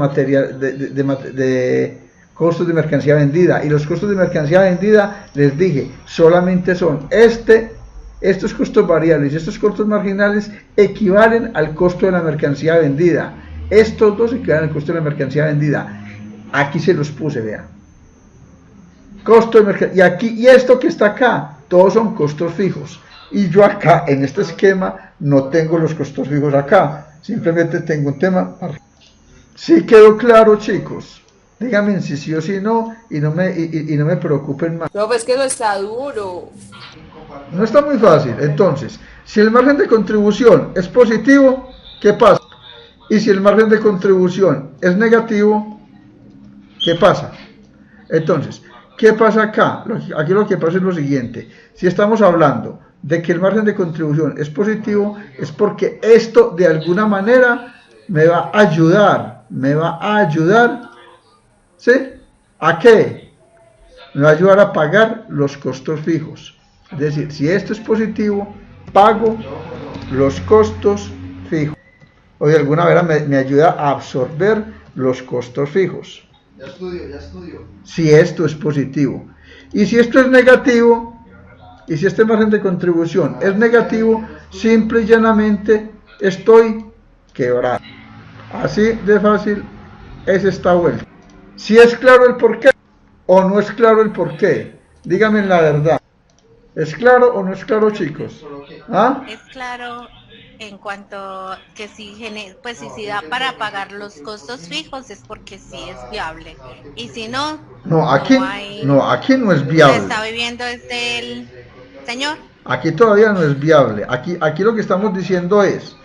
costos de mercancía vendida. Y los costos de mercancía vendida, les dije, solamente son estos costos variables y estos costos marginales equivalen al costo de la mercancía vendida. Estos dos se quedan en el costo de la mercancía vendida. Aquí se los puse, vean. Costo de mercancía. Y aquí, y esto que está acá, todos son costos fijos. Y yo acá, en este esquema, no tengo los costos fijos acá. Simplemente tengo un tema. ¿Sí quedó claro, chicos? Díganme si sí o si no, y no me preocupen más. No, pues que eso está duro. No está muy fácil. Entonces, si el margen de contribución es positivo, ¿qué pasa? Y si el margen de contribución es negativo, ¿qué pasa? Entonces, ¿qué pasa acá? Aquí lo que pasa es lo siguiente. Si estamos hablando de que el margen de contribución es positivo, es porque esto de alguna manera me va a ayudar, ¿sí? ¿A qué? Me va a ayudar a pagar los costos fijos. Es decir, si esto es positivo, pago los costos fijos. O de alguna manera me ayuda a absorber los costos fijos. Ya estudio. Si esto es positivo. Y si esto es negativo, y si este margen de contribución es negativo, simple y llanamente estoy quebrado. Así de fácil es esta vuelta. Si es claro el porqué o no es claro el porqué, díganme la verdad. ¿Es claro o no es claro, chicos? ¿Ah? Es claro en cuanto que pues si da para pagar los costos fijos es porque sí es viable. Y si no, aquí no es viable. Está viviendo desde el señor. Aquí todavía no es viable. Aquí lo que estamos diciendo es,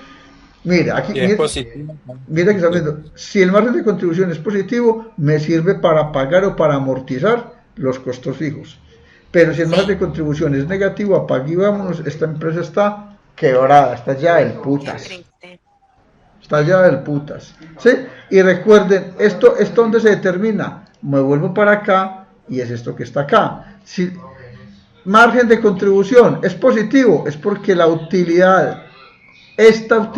mire, aquí mira que está viendo, si el margen de contribución es positivo, me sirve para pagar o para amortizar los costos fijos. Pero si el margen de contribución es negativo, apague y vámonos, esta empresa está quebrada, está ya del putas. Está ya del putas. ¿Sí? Y recuerden, esto donde se determina, me vuelvo para acá y es esto que está acá. Si margen de contribución es positivo, es porque la utilidad, esta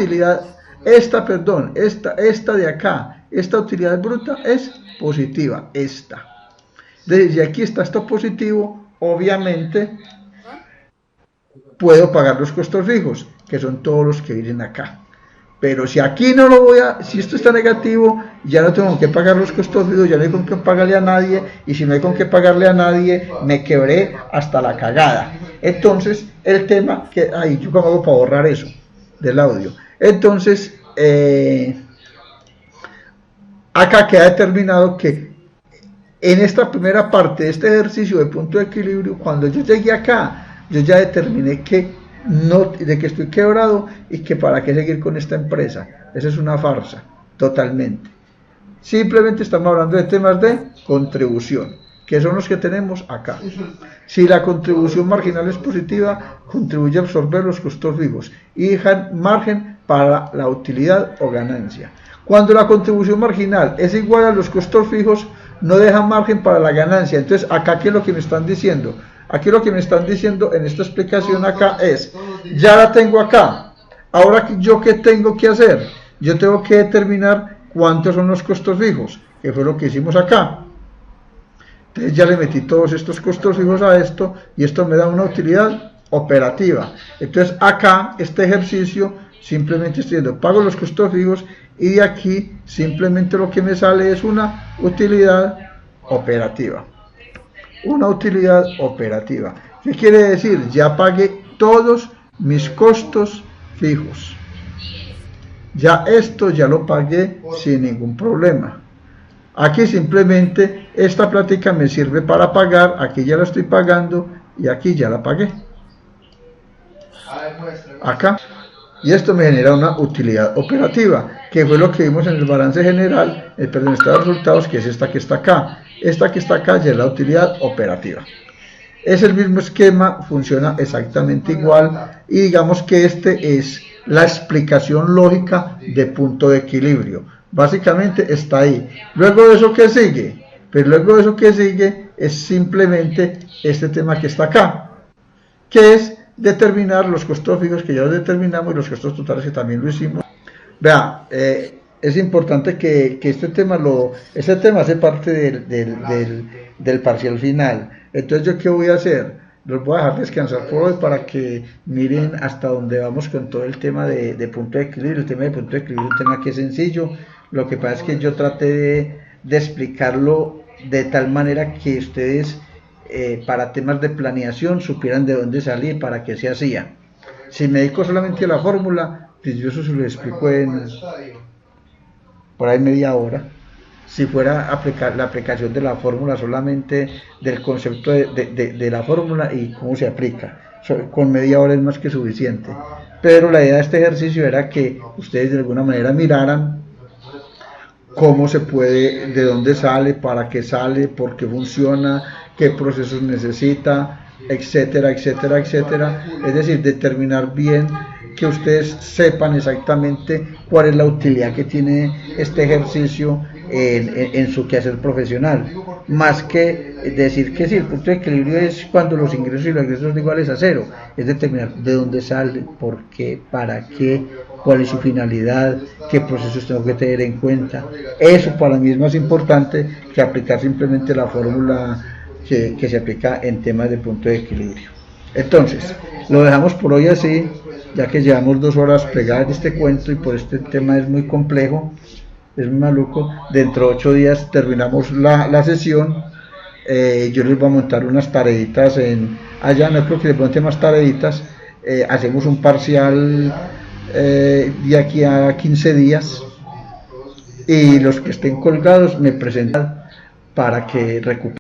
de acá, esta utilidad bruta es positiva, esta. Entonces, si aquí está esto positivo, obviamente puedo pagar los costos fijos, que son todos los que vienen acá. Pero si aquí no lo si esto está negativo, ya no tengo que pagar los costos fijos, ya no hay con qué pagarle a nadie, y si no hay con qué pagarle a nadie, me quebré hasta la cagada. Entonces, el tema que, yo cómo hago para borrar eso del audio. Entonces, acá queda determinado que en esta primera parte de este ejercicio de punto de equilibrio, cuando yo llegué acá, yo ya determiné de que estoy quebrado y que para qué seguir con esta empresa. Esa es una farsa, totalmente. Simplemente estamos hablando de temas de contribución, que son los que tenemos acá. Si la contribución marginal es positiva, contribuye a absorber los costos fijos y dejan margen para la utilidad o ganancia. Cuando la contribución marginal es igual a los costos fijos, no deja margen para la ganancia. Entonces, acá, ¿qué es lo que me están diciendo? Aquí lo que me están diciendo en esta explicación acá es, ya la tengo acá, ahora yo ¿qué tengo que hacer? Yo tengo que determinar cuántos son los costos fijos, que fue lo que hicimos acá. Entonces ya le metí todos estos costos fijos a esto, y esto me da una utilidad operativa. Entonces acá, este ejercicio, simplemente estoy diciendo, pago los costos fijos, y de aquí simplemente lo que me sale es una utilidad operativa. Una utilidad operativa. ¿Qué quiere decir? Ya pagué todos mis costos fijos. Ya esto ya lo pagué sin ningún problema. Aquí simplemente esta plática me sirve para pagar, aquí ya la estoy pagando y aquí ya la pagué. Acá. Y esto me genera una utilidad operativa, que fue lo que vimos en el balance general, el estado de resultados, que es esta que está acá. Esta que está acá ya es la utilidad operativa. Es el mismo esquema, funciona exactamente igual, y digamos que este es la explicación lógica de punto de equilibrio. Básicamente está ahí. Luego de eso, ¿qué sigue? Pues luego de eso que sigue es simplemente este tema que está acá, que es determinar los costos fijos que ya los determinamos y los costos totales que también lo hicimos. Vea, es importante que este tema hace parte del parcial final. Entonces, ¿yo qué voy a hacer? Los voy a dejar descansar por hoy para que miren hasta dónde vamos con todo el tema de punto de equilibrio. El tema de punto de equilibrio es un tema que es sencillo. Lo que pasa es que yo traté de explicarlo de tal manera que ustedes para temas de planeación supieran de dónde salía y para qué se hacía. Si me dedico solamente a la fórmula, pues yo eso se lo explico en por ahí media hora. Si fuera aplicar la aplicación de la fórmula, solamente del concepto de la fórmula y cómo se aplica, con media hora es más que suficiente. Pero la idea de este ejercicio era que ustedes de alguna manera miraran cómo se puede, de dónde sale, para qué sale, por qué funciona, qué procesos necesita, etcétera, etcétera, etcétera. Es decir, determinar bien, que ustedes sepan exactamente cuál es la utilidad que tiene este ejercicio en su quehacer profesional, más que decir que si el punto de equilibrio es cuando los ingresos y los egresos son iguales a cero, es determinar de dónde sale, por qué, para qué, cuál es su finalidad, qué procesos tengo que tener en cuenta. Eso para mí es más importante que aplicar simplemente la fórmula que se aplica en temas de punto de equilibrio. Entonces, lo dejamos por hoy así, ya que llevamos 2 horas pegadas de este cuento y por este tema es muy complejo, es muy maluco. Dentro de 8 días terminamos la sesión. Yo les voy a montar unas tareitas allá, no creo que les monte más tareitas. Hacemos un parcial de aquí a 15 días y los que estén colgados me presentan para que recuperen.